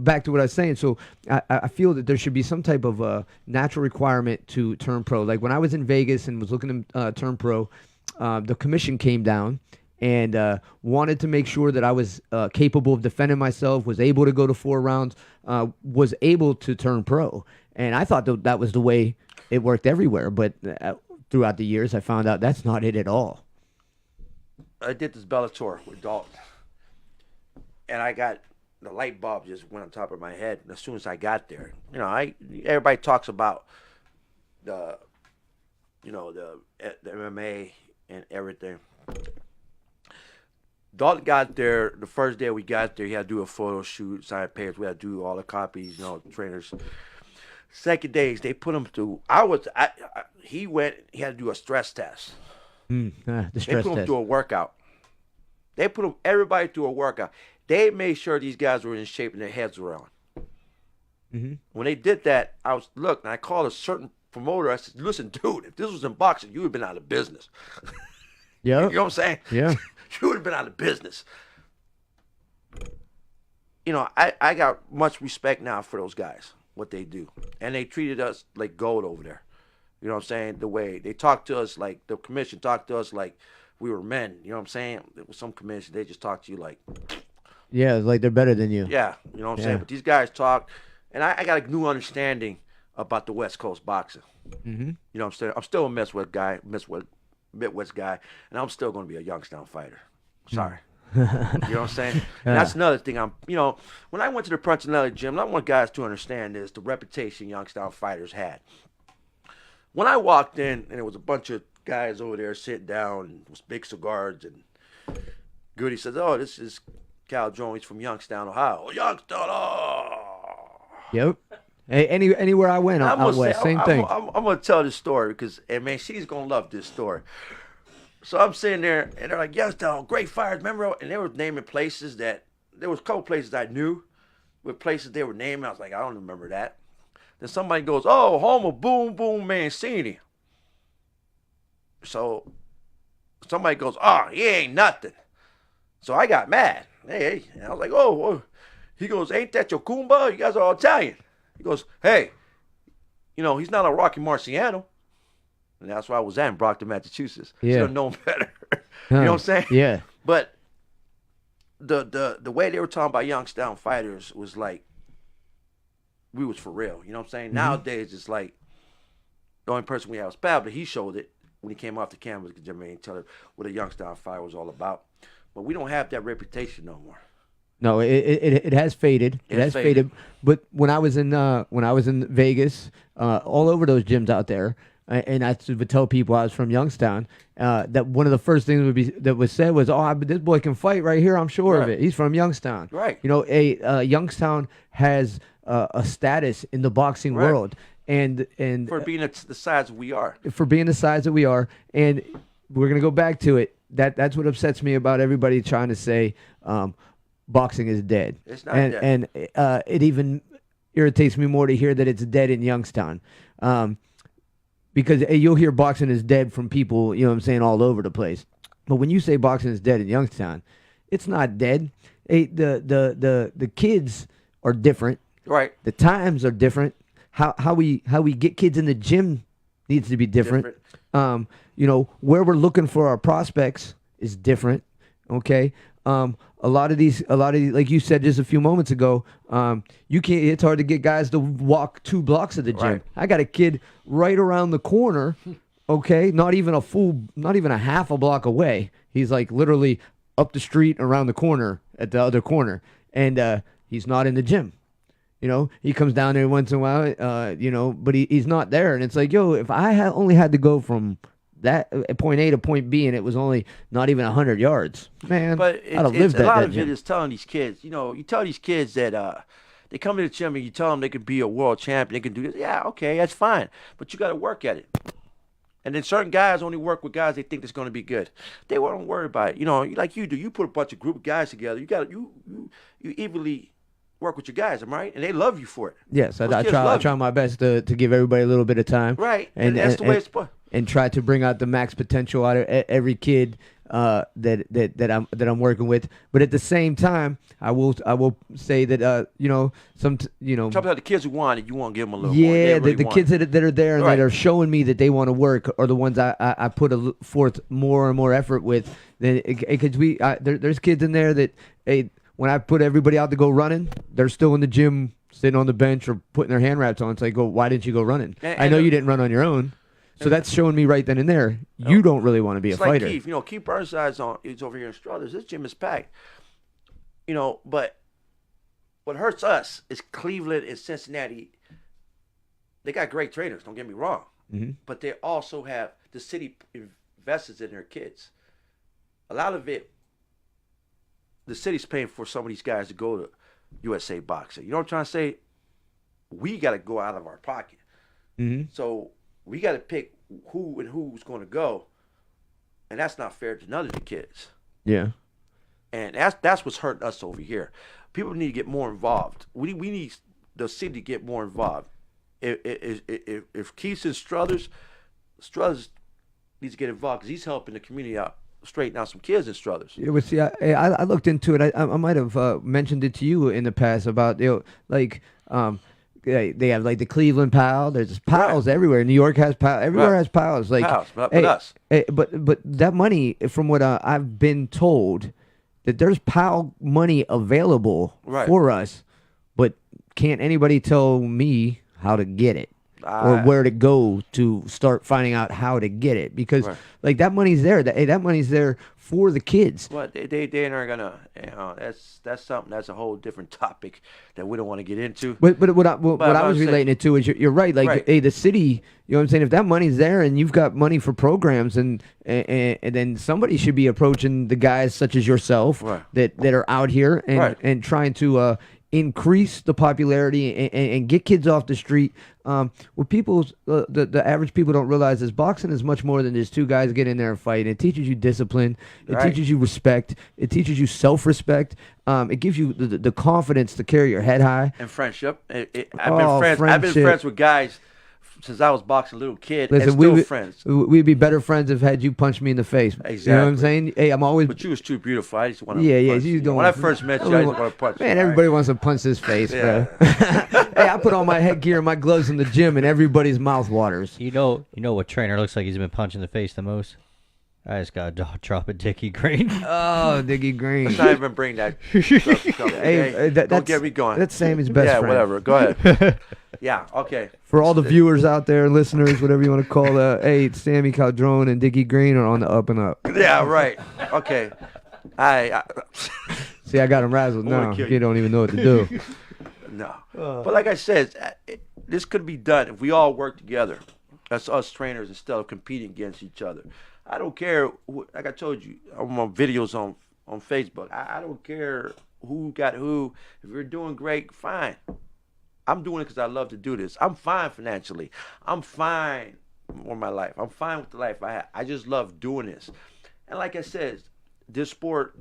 back to what I was saying. So I feel that there should be some type of natural requirement to turn pro. Like when I was in Vegas and was looking to turn pro, the commission came down and wanted to make sure that I was capable of defending myself, was able to go to 4 rounds, was able to turn pro. And I thought that was the way it worked everywhere. But throughout the years, I found out that's not it at all. I did this Bellator with Dalton, and I got the light bulb just went on top of my head as soon as I got there. Everybody talks about the MMA and everything. Dalton got there the first day we got there. He had to do a photo shoot, sign papers. We had to do all the copies, trainers. Second days, they put him through. He had to do a stress test. The stress they put him test. through a workout. They put everybody through a workout. They made sure these guys were in shape and their heads were on. Mm-hmm. When they did that, I called a certain promoter. I said, listen, dude, if this was in boxing, you would have been out of business. Yeah. You know what I'm saying? Yeah. You would have been out of business. I got much respect now for those guys, what they do. And they treated us like gold over there. You know what I'm saying? The way they talked to us, like the commission talked to us like we were men. You know what I'm saying? There was some commission, they just talked to you like... Yeah, like they're better than you. Yeah, you know what I'm saying? But these guys talk, and I got a new understanding about the West Coast boxing. Mm-hmm. You know what I'm saying? I'm still a Midwest guy, and I'm still going to be a Youngstown fighter. Sorry. You know what I'm saying? And that's another thing. When I went to the Punchinelli gym, I want guys to understand this, the reputation Youngstown fighters had. When I walked in, and there was a bunch of guys over there sitting down with big cigars, and Goody says, "Oh, this is Calderon. He's from Youngstown, Ohio." Oh, Youngstown, oh. Yep. Hey, anywhere I went out west, same thing. I'm going to tell this story because, man, she's going to love this story. So I'm sitting there, and they're like, Youngstown, great fighters, remember? And they were naming places that, there was a couple places I knew, with places they were naming. I was like, I don't remember that. Then somebody goes, oh, home of Boom Boom Mancini. So somebody goes, oh, he ain't nothing. So I got mad. Hey, and I was like, oh. He goes, ain't that your Kumba? You guys are all Italian. He goes, hey, he's not a Rocky Marciano. And that's where I was at in Brockton, Massachusetts. Yeah. Should have known better. You know what I'm saying? Yeah. But the way they were talking about Youngstown fighters was like, we was for real. You know what I'm saying? Mm-hmm. Nowadays, it's like, the only person we have was Pab, but he showed it when he came off the canvas because Jermaine tell her what a Youngstown fighter was all about. But we don't have that reputation no more. No, it has faded. It has faded. But when I was in Vegas, all over those gyms out there, and I would tell people I was from Youngstown, that one of the first things that was said was, "Oh, this boy can fight right here. I'm sure of it. He's from Youngstown." Right. Youngstown has a status in the boxing world, and for being the size we are. For being the size that we are, and we're gonna go back to it. That's what upsets me about everybody trying to say boxing is dead. It's not dead. And it even irritates me more to hear that it's dead in Youngstown. Because you'll hear boxing is dead from people, you know what I'm saying, all over the place. But when you say boxing is dead in Youngstown, it's not dead. The kids are different. Right. The times are different. How we get kids in the gym needs to be different. Where we're looking for our prospects is different. Okay. A lot of these, like you said just a few moments ago, you can't. It's hard to get guys to walk 2 blocks of the gym. Right. I got a kid right around the corner. Okay, not even a half a block away. He's like literally up the street, around the corner at the other corner, and he's not in the gym. He comes down there once in a while. But he's not there, and it's like, yo, if I only had to go from that point A to point B, and it was only not even 100 yards. Man, but I'd have lived that. A lot of it is telling these kids. You tell these kids that they come to the gym and you tell them they could be a world champion, they can do this. Yeah, okay, that's fine, but you got to work at it. And then certain guys only work with guys they think that's going to be good. They won't worry about it. Like you do. You put a bunch of group of guys together. You evenly work with your guys, am I right? And they love you for it. Yes, I try my best to give everybody a little bit of time. Right, and that's the way it's put. And try to bring out the max potential out of every kid that I'm working with. But at the same time, I will say that Talk about the kids who want it, you want to give them a little more. Yeah, really the kids that are there and that are showing me that they want to work are the ones I put forth more and more effort with. Because there's kids in there that when I put everybody out to go running, they're still in the gym sitting on the bench or putting their hand wraps on. It's like, why didn't you go running? I know you didn't run on your own. So that's showing me right then and there, you don't really want to be a fighter. Like Keith, Keith Burnside's is over here in Struthers. This gym is packed. But what hurts us is Cleveland and Cincinnati. They got great trainers, don't get me wrong. Mm-hmm. But they also have, the city invests in their kids. A lot of it, the city's paying for some of these guys to go to USA Boxing. You know what I'm trying to say? We got to go out of our pocket. Mm-hmm. So we got to pick who and who's going to go, and that's not fair to none of the kids. Yeah, and that's what's hurting us over here. People need to get more involved. We need the city to get more involved. If Keith's in Struthers needs to get involved because he's helping the community out, straighten out some kids in Struthers. It was. See, I looked into it. I might have mentioned it to you in the past about they have like the Cleveland Pal. There's pals everywhere. New York has pals. Everywhere has pals. Like pals, but us. But that money, from what I've been told, that there's pal money available for us, but can't anybody tell me how to get it or where to go to start finding out how to get it? Because like that money's there. That money's there for the kids. Well, they aren't gonna. That's something. That's a whole different topic that we don't want to get into. But what I was relating it to is you're right. Like, right. Hey, the city. You know what I'm saying? If that money's there and you've got money for programs, and then somebody should be approaching the guys such as yourself right. that are out here and right. and trying to increase the popularity and get kids off the street. What the average people don't realize is boxing is much more than just two guys get in there and fight. It teaches you discipline. It right. teaches you respect. It teaches you self-respect. It gives you the confidence to carry your head high. And friendship. I've been friends with guys since I was boxing a little kid. Listen, and still friends. We'd be better friends if had you punched me in the face. Exactly. You know what I'm saying? Hey, I'm always. But you was too beautiful. I just want to. Yeah. Punch. You don't. When I first met you, I just want to punch. Man, you, everybody right? wants to punch his face, yeah. bro. Hey, I put on my headgear and my gloves in the gym, and everybody's mouth waters. You know what trainer looks like he's been punched in the face the most? I just got to drop a Dickie Green. Oh, Dickie Green. Let's not even bring that stuff. Hey, don't get me going. That's Sammy's best friend. Yeah, whatever. Go ahead. Yeah, okay. For all the viewers out there, listeners, whatever you want to call it, hey, Sammy Calderon and Dickie Green are on the up and up. Yeah, right. Okay. See, I got him razzled now. You don't even know what to do. No. But like I said, this could be done if we all work together. That's us trainers instead of competing against each other. I don't care. Like I told you, I'm on videos on Facebook. I don't care who got who. If you're doing great, fine. I'm doing it because I love to do this. I'm fine financially. I'm fine with my life. I'm fine with the life I have. I just love doing this. And like I said, this sport,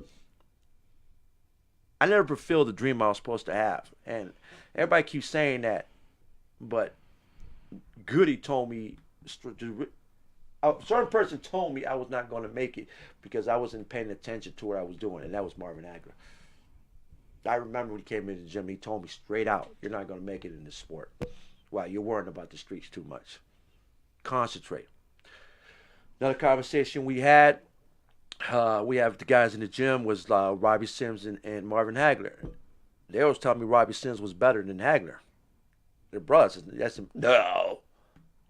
I never fulfilled the dream I was supposed to have. And everybody keeps saying that, but Goody told me, a certain person told me I was not going to make it because I wasn't paying attention to what I was doing, and that was Marvin Hagler. I remember when he came into the gym, he told me straight out, you're not going to make it in this sport. Why? You're worrying about the streets too much. Concentrate. Another conversation we had, we have the guys in the gym, was Robbie Sims and Marvin Hagler. They always tell me Robbie Sims was better than Hagler. They're brothers. No,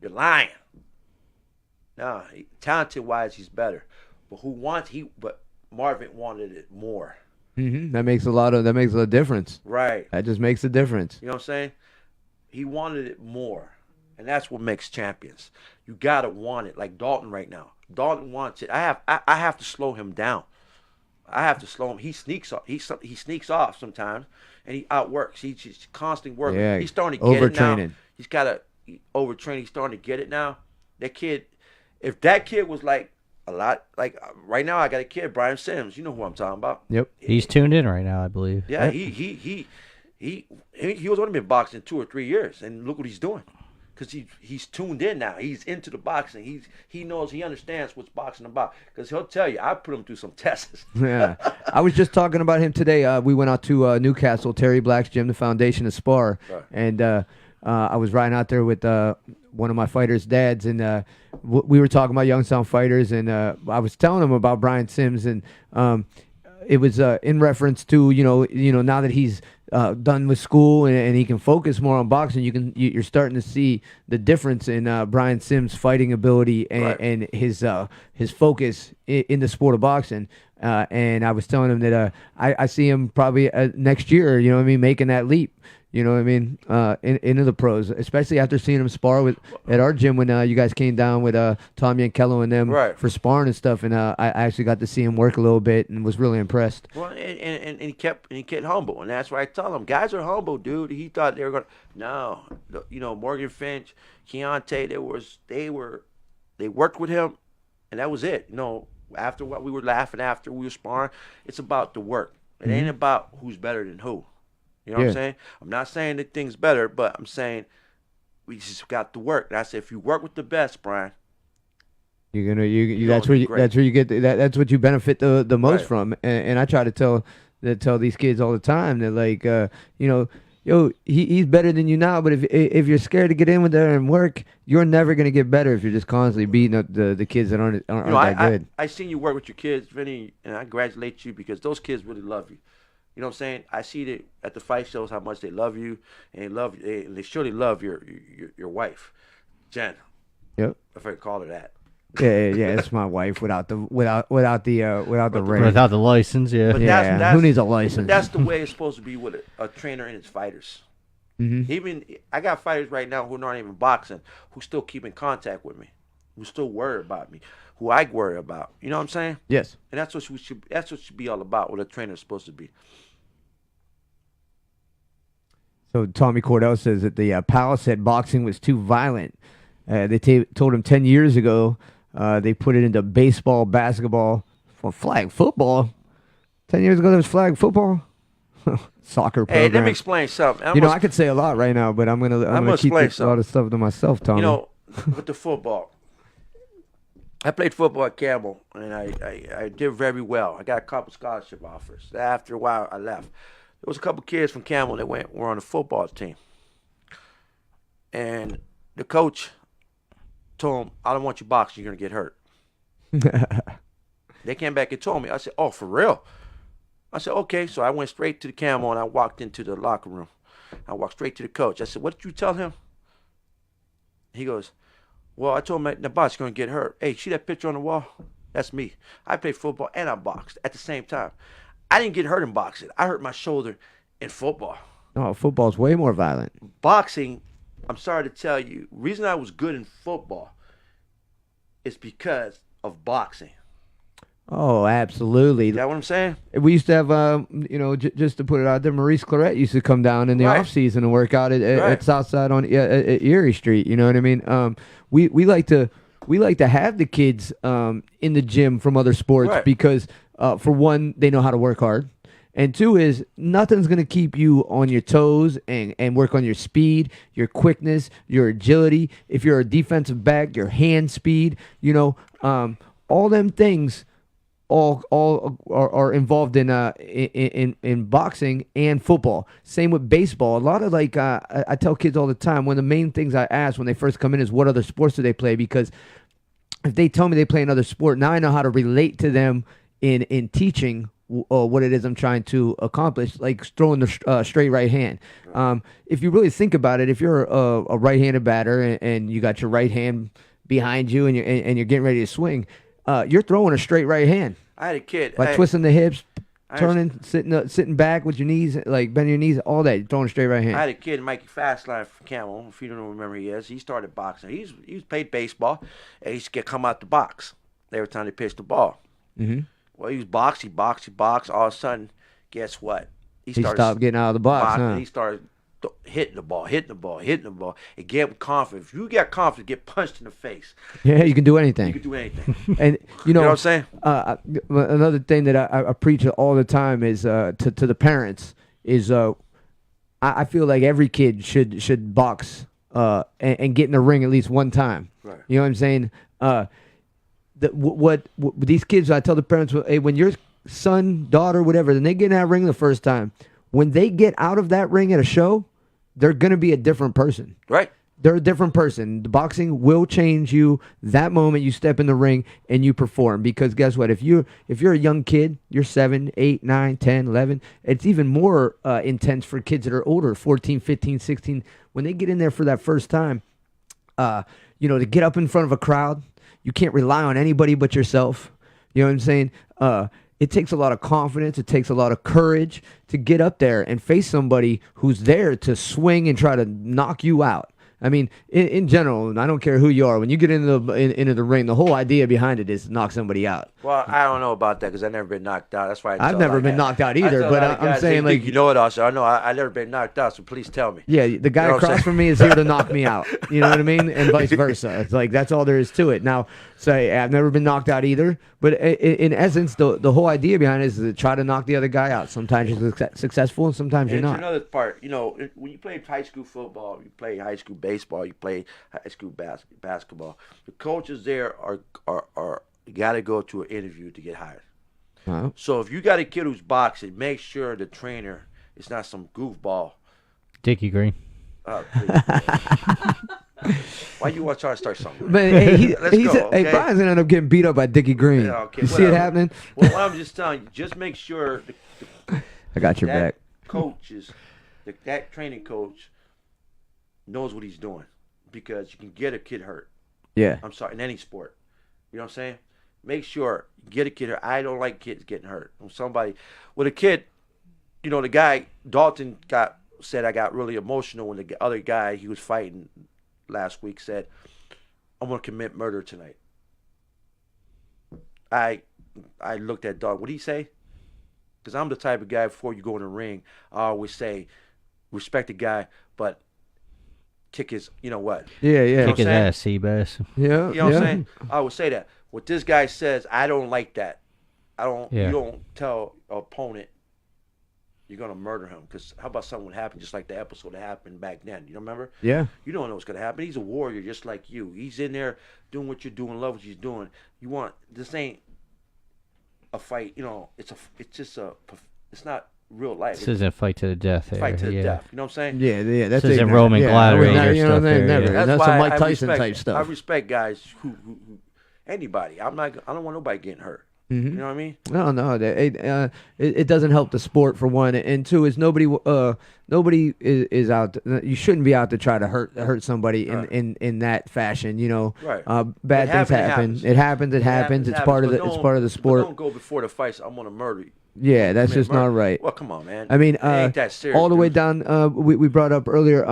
you're lying. No, talented-wise, he's better. But but Marvin wanted it more. Mm-hmm. That makes a lot of difference. Right. That just makes a difference. You know what I'm saying? He wanted it more, and that's what makes champions. You gotta want it. Like Dalton right now. Dalton wants it. I have to slow him down. I have to slow him. He sneaks off. He sneaks off sometimes, and he outworks. He's just constant working. Yeah, he's starting to get it now. overtraining. He's got to overtrain. He's starting to get it now. That kid. If that kid was like a lot, like right now, I got a kid, Brian Sims. You know who I'm talking about. Yep. He's tuned in right now, I believe. Yeah, he was only been boxing 2 or 3 years, and look what he's doing, because he's tuned in now. He's into the boxing. He knows, he understands what's boxing about, because he'll tell you. I put him through some tests. Yeah, I was just talking about him today. We went out to Newcastle, Terry Black's gym, the Foundation of Spar, right. And I was riding out there with one of my fighters' dads, and we were talking about Youngstown fighters, and I was telling him about Brian Sims, and it was in reference to now that he's done with school and he can focus more on boxing, you're starting to see the difference in Brian Sims' fighting ability and, right. and his focus in the sport of boxing. And I was telling him that I see him probably next year, making that leap. You know what I mean? Into the pros, especially after seeing him spar at our gym when you guys came down with Tom Yankello and them right. for sparring and stuff. And I actually got to see him work a little bit and was really impressed. Well, and he kept humble, and that's why I tell him, guys are humble, dude. He thought they were gonna. No, Morgan Finch, Keontae, they worked with him, and that was it. After what we were laughing after we were sparring, it's about the work. It ain't about who's better than who. You know what I'm saying? I'm not saying that things better, but I'm saying we just got to work. And I said, if you work with the best, Brian, that's where you get that's what you benefit the most right. from. And I try to tell these kids all the time that he's better than you now, but if you're scared to get in with there and work, you're never gonna get better if you're just constantly beating up the kids that aren't that good. I seen you work with your kids, Vinny, and I congratulate you because those kids really love you. You know what I'm saying? I see that at the fight shows how much they love you, and they surely love your wife, Jen. Yep. If I could call her that. Yeah. It's my wife without the ring. Without the license, yeah. But who needs a license? That's the way it's supposed to be with a trainer and his fighters. Mm-hmm. Even I got fighters right now who aren't even boxing, who still keep in contact with me, who still worry about me, who I worry about. You know what I'm saying? Yes. And that's what should be all about. What a trainer is supposed to be. So Tommy Cordell says that the Palace said boxing was too violent. They told him 10 years ago they put it into baseball, basketball, flag football. 10 years ago there was flag football. Soccer program. Hey, let me explain something. I could say a lot right now, but I'm gonna keep a lot of stuff to myself, Tommy. You know, with the football, I played football at Campbell, and I did very well. I got a couple scholarship offers. After a while, I left. There was a couple kids from Campbell that were on the football team, and the coach told them, "I don't want you boxing. You're gonna get hurt." They came back and told me. I said, "Oh, for real?" I said, okay. So I went straight to the Camel and I walked into the locker room. I walked straight to the coach. I said, what did you tell him? He goes, well, I told him the box is going to get hurt. Hey, see that picture on the wall? That's me. I played football and I boxed at the same time. I didn't get hurt in boxing. I hurt my shoulder in football. No, football's way more violent. Boxing, I'm sorry to tell you, the reason I was good in football is because of boxing. Oh, absolutely. Is that what I'm saying? We used to have, just to put it out there, Maurice Claret used to come down in the off season and work out at Southside at Erie Street. You know what I mean? We like to have the kids in the gym from other sports because for one, they know how to work hard, and two is nothing's gonna keep you on your toes and work on your speed, your quickness, your agility. If you're a defensive back, your hand speed. All them things. All are involved in boxing and football. Same with baseball. A lot of I tell kids all the time, one of the main things I ask when they first come in is what other sports do they play? Because if they tell me they play another sport, now I know how to relate to them in teaching what it is I'm trying to accomplish, like throwing the straight right hand. If you really think about it, if you're a right-handed batter and you got your right hand behind you and you're getting ready to swing, you're throwing a straight right hand. I had a kid. By twisting the hips, turning, sitting back with your knees, like bending your knees, all that. You're throwing a straight right hand. I had a kid, Mikey Fastline from Camel. If you don't remember, he started boxing. He played baseball, and he used to come out the box every time they pitched the ball. Mm-hmm. Well, he was box. All of a sudden, guess what? He stopped getting out of the box. Huh? He started hitting the ball, and get confident. If you get confident, get punched in the face. Yeah, you can do anything. You can do anything. And you know what I'm saying? Another thing that I preach all the time is to the parents is I feel like every kid should box and get in the ring at least one time. Right. You know what I'm saying? What these kids, I tell the parents, hey, when your son, daughter, whatever, then they get in that ring the first time. When they get out of that ring at a show, they're going to be a different person. Right. They're a different person. The boxing will change you that moment you step in the ring and you perform. Because guess what? If you're a young kid, you're 7, 8, 9, 10, 11, it's even more intense for kids that are older, 14, 15, 16. When they get in there for that first time, to get up in front of a crowd, you can't rely on anybody but yourself. You know what I'm saying? It takes a lot of confidence. It takes a lot of courage to get up there and face somebody who's there to swing and try to knock you out. I mean, in general, I don't care who you are. When you get into the ring, the whole idea behind it is to knock somebody out. Well, I don't know about that because I've never been knocked out. That's why I've never been knocked out either. But I'm saying, like, you know it also. I know I've never been knocked out, so please tell me. Yeah, the guy across from me is here to knock me out. You know what I mean? And vice versa. It's like that's all there is to it. Now, say I've never been knocked out either. But in essence, the whole idea behind it is to try to knock the other guy out. Sometimes you're successful, and sometimes you're not. Another part, when you play high school football, you play high school baseball, you play high school basketball. The coaches there are you got to go to an interview to get hired. Uh-huh. So if you got a kid who's boxing, make sure the trainer is not some goofball. Dickie Green. Why you want to try to start something? But hey, Brian's gonna end up getting beat up by Dickie Green. Yeah, okay, you see it happening? Well, I'm just telling you, just make sure I got your back. That training coach knows what he's doing, because you can get a kid hurt. Yeah. I'm sorry, in any sport. You know what I'm saying? Make sure get a kid hurt. I don't like kids getting hurt. When somebody with a kid, you know, the guy Dalton said I got really emotional when the other guy he was fighting last week said, "I'm gonna commit murder tonight." I looked at Dalton. What did he say? Because I'm the type of guy before you go in the ring, I always say, respect the guy, but kick his, you know what? Yeah, yeah. You know Kick his ass, Seabass. Yeah. You know what I'm saying? I would say that. What this guy says, I don't like that. You don't tell an opponent you're going to murder him. Because how about something would happen just like the episode that happened back then? You remember? Yeah. You don't know what's going to happen. He's a warrior just like you. He's in there doing what you're doing, love what you're doing. This ain't a fight, you know, it's not real life. This isn't a fight to the death. Fight to the death. You know what I'm saying? Yeah. That's this isn't Roman Gladiator stuff. Never. That's That's why some Mike I Tyson respect, type stuff. I respect guys who anybody. I don't want nobody getting hurt. Mm-hmm. You know what I mean? No. It doesn't help the sport for one, and two is nobody is out. You shouldn't be out to try to hurt somebody in that fashion. You know, right? Bad things happen. It happens. It's part of the sport. Don't go before the fight. I'm gonna murder you. Yeah, that's just not right. Well, come on, man. I mean, ain't that serious, all the way down. We brought up earlier.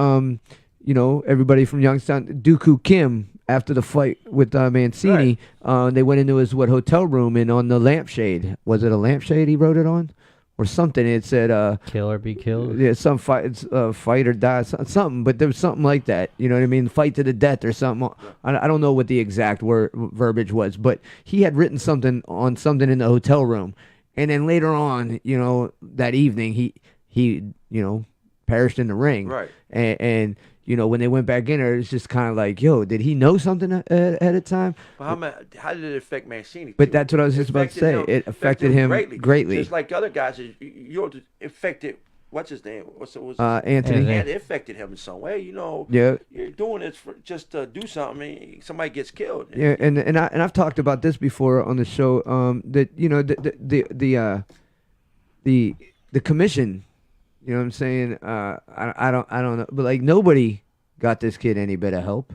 You know, everybody from Youngstown, Dooku Kim. After the fight with Mancini, they went into his hotel room, and on the lampshade, was it a lampshade he wrote it on, or something? It said, "Kill or be killed." Yeah, some fight, fight or die, something. But there was something like that. You know what I mean? Fight to the death or something. I don't know what the exact verbiage was, but he had written something on something in the hotel room, and then later on, you know, that evening, he you know, perished in the ring. Right. And you know, when they went back in there, it's just kind of like, yo, did he know something ahead of time? But how did it affect Mancini? But that's what I was just about to say. It affected him greatly. Just like other guys, you affected. What's his name? Anthony. It affected him in some way. You know. Yeah. You're doing this just to do something. Somebody gets killed. Yeah, and I've talked about this before on the show. That you know the commission. You know what I'm saying? I don't know, but like nobody got this kid any bit of help,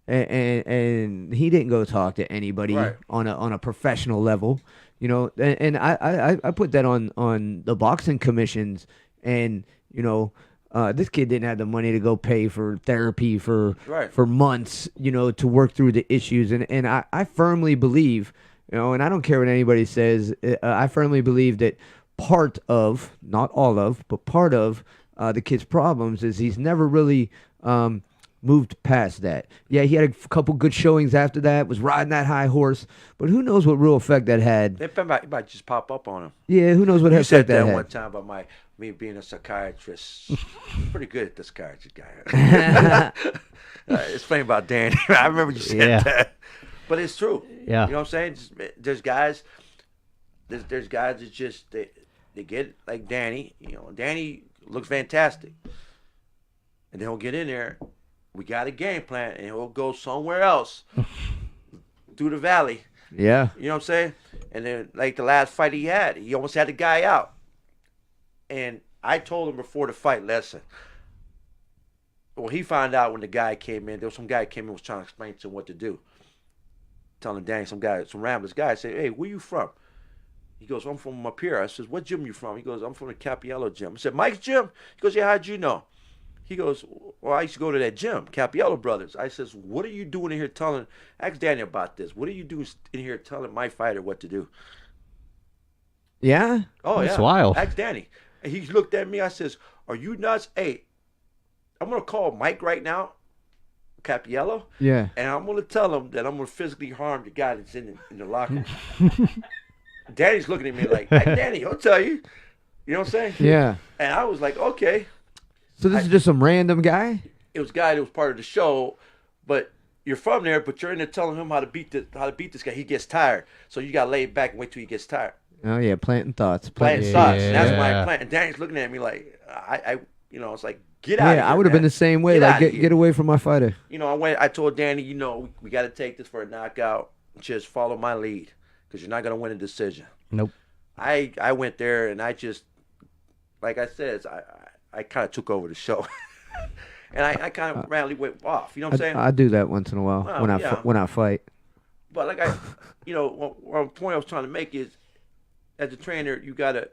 and he didn't go talk to anybody on a professional level. You know, and I put that on the boxing commissions, and you know, this kid didn't have the money to go pay for therapy for months. You know, to work through the issues, and I firmly believe, you know, and I don't care what anybody says. I firmly believe that. Part of, not all of, but part of the kid's problems is he's never really moved past that. Yeah, he had a couple good showings after that, was riding that high horse, but who knows what real effect that had. It might just pop up on him. Yeah, who knows what effect that had. You said that one time about me being a psychiatrist. Pretty good at the psychiatrist guy. It's funny about Danny. I remember you said that. But it's true. Yeah. You know what I'm saying? There's guys that just... They get like Danny, you know. Danny looks fantastic, and then he'll get in there. We got a game plan, and he'll go somewhere else through the valley. Yeah, you know what I'm saying. And then like the last fight he had, he almost had the guy out. And I told him before the fight, listen. Well, he found out when the guy came in. There was some guy came in was trying to explain to him what to do. Telling Danny, some ramblers guy said, "Hey, where you from?" He goes, "I'm from up here." I says, "What gym you from?" He goes, "I'm from the Capiello gym." I said, "Mike's gym?" He goes, "Yeah, how'd you know?" He goes, "Well, I used to go to that gym, Capiello Brothers." I says, "What are you doing in here ask Danny about this. What are you doing in here telling my fighter what to do?" Yeah? Oh, That's wild. Ask Danny. And he looked at me. I says, "Are you nuts? Hey, I'm going to call Mike right now, Capiello. Yeah. And I'm going to tell him that I'm going to physically harm the guy that's in the locker room." Danny's looking at me like, "Hey, Danny, he'll tell you." You know what I'm saying? Yeah. And I was like, okay. So this is just some random guy? It was a guy that was part of the show, but you're from there, but you're in there telling him how to beat this guy. He gets tired. So you got to lay back and wait till he gets tired. Oh, yeah, planting thoughts. Planting thoughts. And that's my plan. And Danny's looking at me like, it's like, get out of here. Yeah, I would have been the same way. Get away from my fighter. You know, I told Danny, we got to take this for a knockout. Just follow my lead. Because you're not going to win a decision. Nope. I went there and I just, like I said, I kind of took over the show. And I kind of randomly went off. You know what I'm saying? I do that once in a while when I fight. But like one point I was trying to make is, as a trainer, you gotta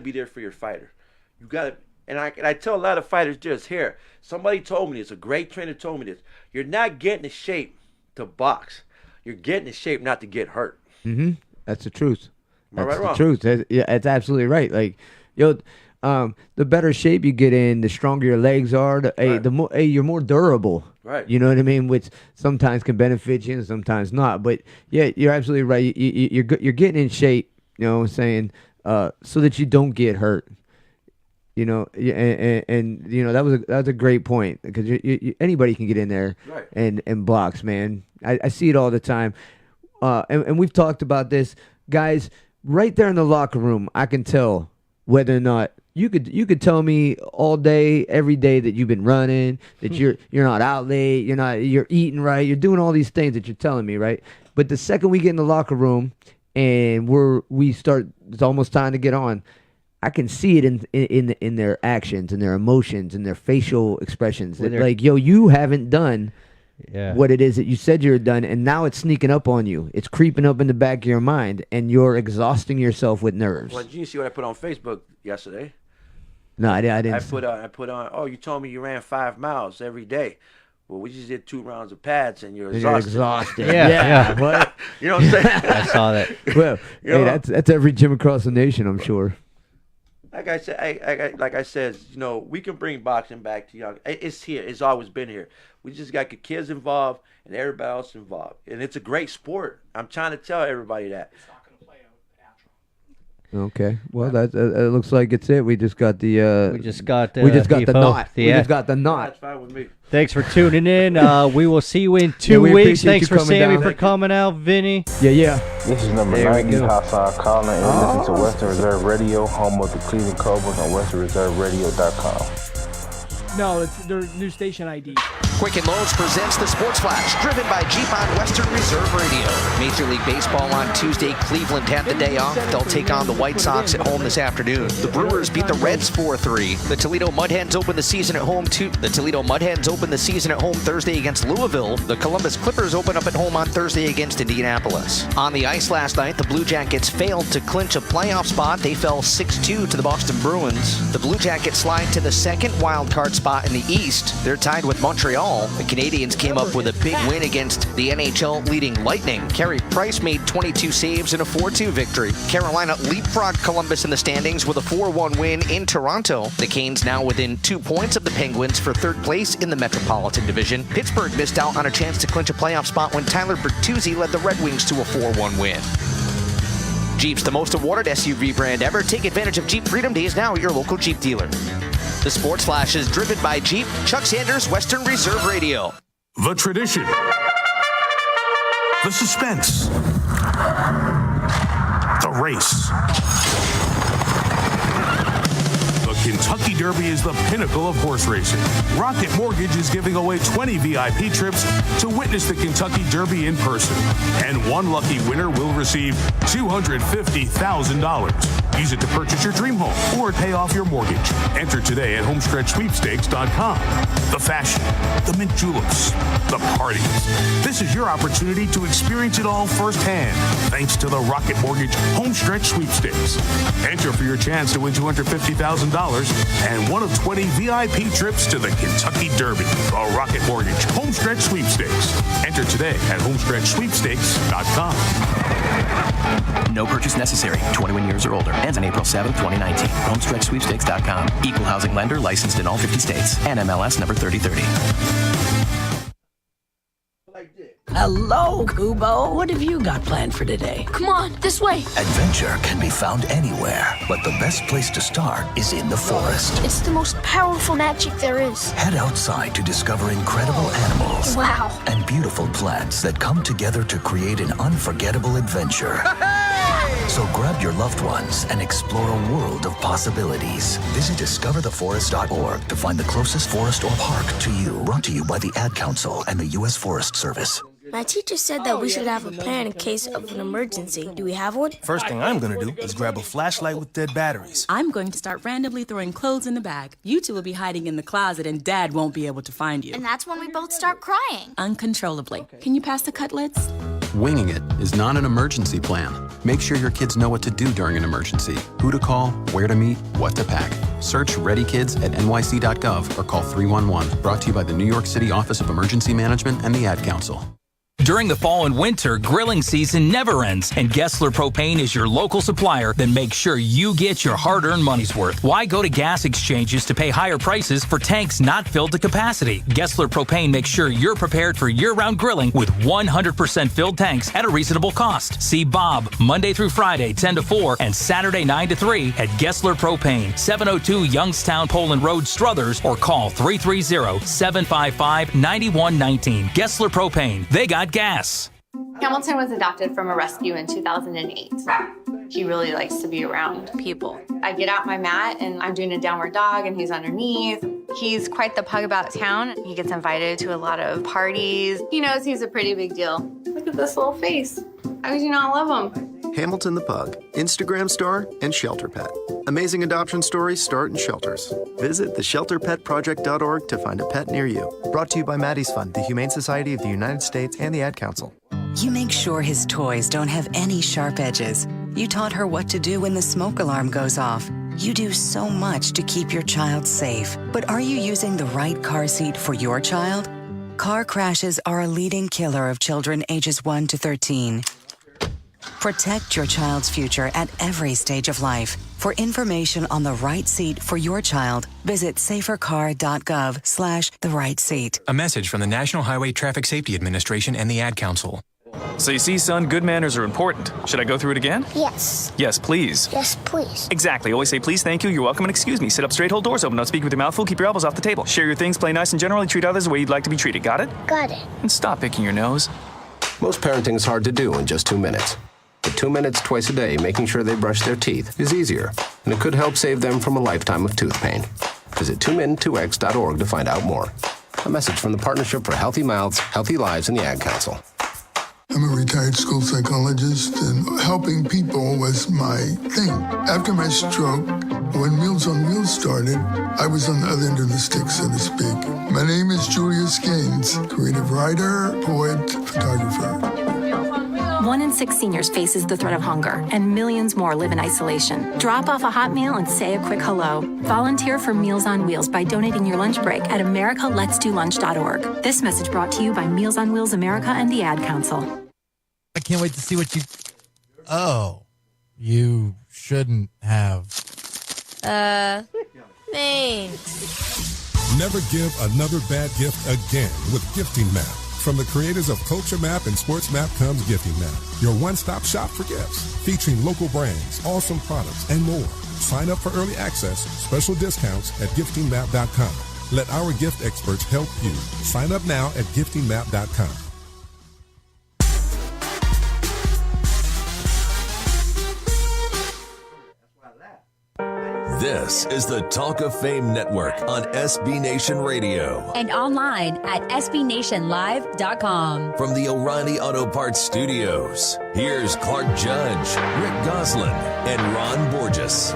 be there for your fighter. You gotta, and I tell a lot of fighters this. Here, somebody told me this. A great trainer told me this. You're not getting in shape to box. You're getting in shape not to get hurt. Mm-hmm. That's the truth. Am I right or wrong? Truth. That's absolutely right. Like, the better shape you get in, the stronger your legs are. You're more durable. Right. You know what I mean? Which sometimes can benefit you and sometimes not. But yeah, you're absolutely right. You're getting in shape. You know what I'm saying? So that you don't get hurt. You know, and that was a great point, because anybody can get in there and box, man. I see it all the time, and we've talked about this, guys. Right there in the locker room, I can tell whether or not you could tell me all day, every day, that you've been running, that you're not out late, you're eating right, you're doing all these things that you're telling me, right? But the second we get in the locker room and it's almost time to get on, I can see it in their actions and their emotions and their facial expressions. Like, you haven't done what it is that you said you were done, and now it's sneaking up on you. It's creeping up in the back of your mind, and you're exhausting yourself with nerves. Well, did you see what I put on Facebook yesterday? No, I didn't. I put on. Oh, you told me you ran 5 miles every day. Well, we just did 2 rounds of pads, and you're exhausted. Yeah. What? You know what I'm saying? I saw that. Well, that's every gym across the nation, I'm sure. Like I said, we can bring boxing back to young. It's here. It's always been here. We just got the kids involved and everybody else involved, and it's a great sport. I'm trying to tell everybody that. It's not going to play out natural. Okay. Well, that looks like it's it. We just got the. We just got the knot. We just got the knot. That's fine with me. Thanks for tuning in. We will see you in 2 weeks. Thanks for Sammy for coming out, Vinny. Yeah. This is number 90, Hassan calling, and you're listening to Western Reserve Radio, home of the Cleveland Cobras on westernreserveradio.com. No, it's their new station ID. Quicken Loans presents the Sports Flash, driven by Jeep on Western Reserve Radio. Major League Baseball on Tuesday. Cleveland had the day off. They'll take on the White Sox at home this afternoon. The Brewers beat the Reds 4-3. The Toledo Mud Hens open the season at home Thursday against Louisville. The Columbus Clippers open up at home on Thursday against Indianapolis. On the ice last night, the Blue Jackets failed to clinch a playoff spot. They fell 6-2 to the Boston Bruins. The Blue Jackets slide to the second wild card spot in the East. They're tied with Montreal. The Canadiens came up with a big win against the NHL leading Lightning. Carey Price made 22 saves in a 4-2 victory. Carolina leapfrogged Columbus in the standings with a 4-1 win in Toronto. The Canes now within 2 points of the Penguins for third place in the Metropolitan Division. Pittsburgh missed out on a chance to clinch a playoff spot when Tyler Bertuzzi led the Red Wings to a 4-1 win. Jeep's the most awarded SUV brand ever. Take advantage of Jeep Freedom Days now at your local Jeep dealer. The Sports Flash is driven by Jeep. Chuck Sanders, Western Reserve Radio. The tradition. The suspense. The race. The Kentucky Derby is the pinnacle of horse racing. Rocket Mortgage is giving away 20 VIP trips to witness the Kentucky Derby in person. And one lucky winner will receive $250,000. Use it to purchase your dream home or pay off your mortgage. Enter today at homestretchsweepstakes.com. The fashion, the mint juleps, the parties. This is your opportunity to experience it all firsthand, thanks to the Rocket Mortgage Homestretch Sweepstakes. Enter for your chance to win $250,000 and one of 20 VIP trips to the Kentucky Derby. The Rocket Mortgage Homestretch Sweepstakes. Enter today at homestretchsweepstakes.com. No purchase necessary. 21 years or older. Ends on April 7, 2019. HomestretchSweepstakes.com. Equal housing lender licensed in all 50 states. NMLS number 3030. Hello, Kubo. What have you got planned for today? Come on, this way. Adventure can be found anywhere, but the best place to start is in the forest. It's the most powerful magic there is. Head outside to discover incredible animals. Wow. And beautiful plants that come together to create an unforgettable adventure. So grab your loved ones and explore a world of possibilities. Visit discovertheforest.org to find the closest forest or park to you. Brought to you by the Ad Council and the U.S. Forest Service. My teacher said that we should have a plan in case of an emergency. Do we have one? First thing I'm gonna do is grab a flashlight with dead batteries. I'm going to start randomly throwing clothes in the bag. You two will be hiding in the closet and Dad won't be able to find you. And that's when we both start crying. Uncontrollably. Can you pass the cutlets? Winging it is not an emergency plan. Make sure your kids know what to do during an emergency, who to call, where to meet, what to pack. Search Ready Kids at nyc.gov or call 311. Brought to you by the New York City Office of Emergency Management and the Ad Council. During the fall and winter, grilling season never ends, and Gessler Propane is your local supplier that makes sure you get your hard-earned money's worth. Why go to gas exchanges to pay higher prices for tanks not filled to capacity? Gessler Propane makes sure you're prepared for year-round grilling with 100% filled tanks at a reasonable cost. See Bob Monday through Friday, 10 to 4, and Saturday, 9 to 3 at Gessler Propane, 702 Youngstown Poland Road, Struthers, or call 330-755-9119. Gessler Propane. They got gas. Hamilton was adopted from a rescue in 2008. He really likes to be around people. I get out my mat and I'm doing a downward dog and he's underneath. He's quite the pug about town. He gets invited to a lot of parties. He knows he's a pretty big deal. Look at this little face. How could you not love him? Hamilton the Pug, Instagram star, and shelter pet. Amazing adoption stories start in shelters. Visit theshelterpetproject.org to find a pet near you. Brought to you by Maddie's Fund, the Humane Society of the United States, and the Ad Council. You make sure his toys don't have any sharp edges. You taught her what to do when the smoke alarm goes off. You do so much to keep your child safe. But are you using the right car seat for your child? Car crashes are a leading killer of children ages 1 to 13. Protect your child's future at every stage of life. For information on the right seat for your child, visit safercar.gov/the right seat. A message from the National Highway Traffic Safety Administration and the Ad Council. So you see, son, good manners are important. Should I go through it again? Yes. Yes, please. Yes, please. Exactly. Always say please, thank you, you're welcome, and excuse me. Sit up straight, hold doors open, don't speak with your mouth full, keep your elbows off the table. Share your things, play nice, and generally treat others the way you'd like to be treated. Got it? Got it. And stop picking your nose. Most parenting is hard to do in just 2 minutes. But 2 minutes twice a day making sure they brush their teeth is easier, and it could help save them from a lifetime of tooth pain. Visit 2min2x.org to find out more. A message from the Partnership for Healthy Mouths, Healthy Lives, and the Ad Council. I'm a retired school psychologist, and helping people was my thing. After my stroke, when Meals on Wheels started, I was on the other end of the stick, so to speak. My name is Julius Gaines, creative writer, poet, photographer. 1 in 6 seniors faces the threat of hunger, and millions more live in isolation. Drop off a hot meal and say a quick hello. Volunteer for Meals on Wheels by donating your lunch break at americaletsdolunch.org. This message brought to you by Meals on Wheels America and the Ad Council. I can't wait to see what you... Oh, you shouldn't have. Thanks. Never give another bad gift again with Gifting Map. From the creators of Culture Map and Sports Map comes Gifting Map, your one-stop shop for gifts, featuring local brands, awesome products, and more. Sign up for early access, special discounts at giftingmap.com. Let our gift experts help you. Sign up now at giftingmap.com. This is the Talk of Fame Network on SB Nation Radio. And online at SBNationLive.com. From the O'Reilly Auto Parts Studios, here's Clark Judge, Rick Goslin, and Ron Borges.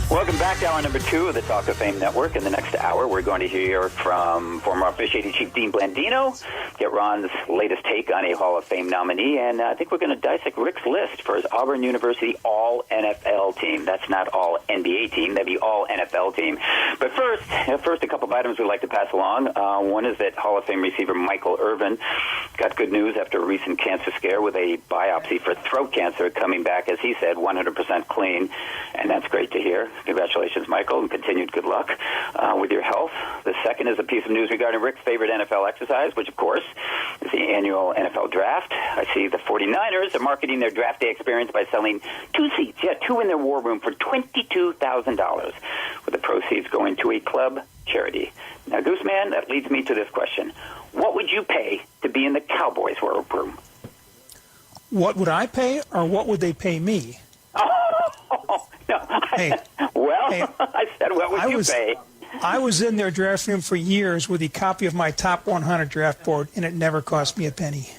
Welcome back to hour number 2 of the Talk of Fame Network. In the next hour, we're going to hear from former officiating chief Dean Blandino, get Ron's latest take on a Hall of Fame nominee, and I think we're going to dissect Rick's list for his Auburn University All-NFL team. That's not All-NBA team. That'd be All-NFL team. But first, a couple of items we'd like to pass along. One is that Hall of Fame receiver Michael Irvin got good news after a recent cancer scare with a biopsy for throat cancer coming back, as he said, 100% clean, and that's great to hear. Congratulations, Michael, and continued good luck with your health. The second is a piece of news regarding Rick's favorite NFL exercise, which, of course, is the annual NFL Draft. I see the 49ers are marketing their draft day experience by selling 2 seats, 2 in their war room for $22,000, with the proceeds going to a club charity. Now, Gooseman, that leads me to this question. What would you pay to be in the Cowboys war room? What would I pay, or what would they pay me? No. Well, I said, what would you pay? I was in their draft room for years with a copy of my top 100 draft board, and it never cost me a penny.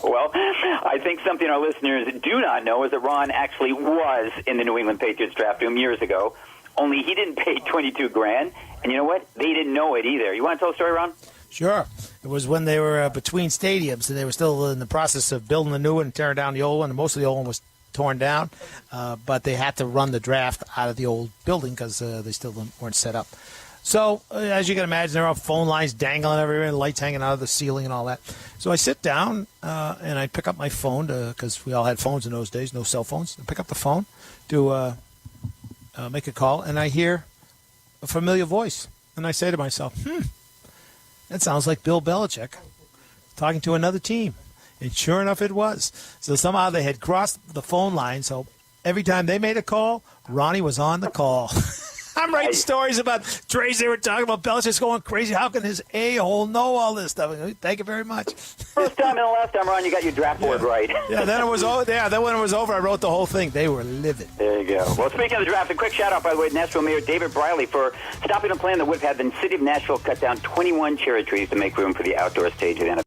Well, I think something our listeners do not know is that Ron actually was in the New England Patriots draft room years ago, only he didn't pay $22,000, and you know what? They didn't know it either. You want to tell the story, Ron? Sure. It was when they were between stadiums, and they were still in the process of building the new one and tearing down the old one, and most of the old one was torn down, but they had to run the draft out of the old building because they still weren't set up. So, as you can imagine, there are phone lines dangling everywhere, and lights hanging out of the ceiling and all that. So I sit down, and I pick up my phone, because we all had phones in those days, no cell phones. I pick up the phone to make a call, and I hear a familiar voice. And I say to myself, that sounds like Bill Belichick talking to another team. And sure enough, it was. So somehow they had crossed the phone line, so every time they made a call, Ronnie was on the call. I'm writing stories about trades they were talking about. Belichick's going crazy. How can his a-hole know all this stuff? Thank you very much. First time and the last time, Ron, you got your draft board right. Yeah, then it was over. Yeah, then when it was over, I wrote the whole thing. They were livid. There you go. Well, speaking of the draft, a quick shout-out, by the way, to Nashville Mayor David Briley for stopping a plan that would have had the city of Nashville cut down 21 cherry trees to make room for the outdoor stage of the NFL.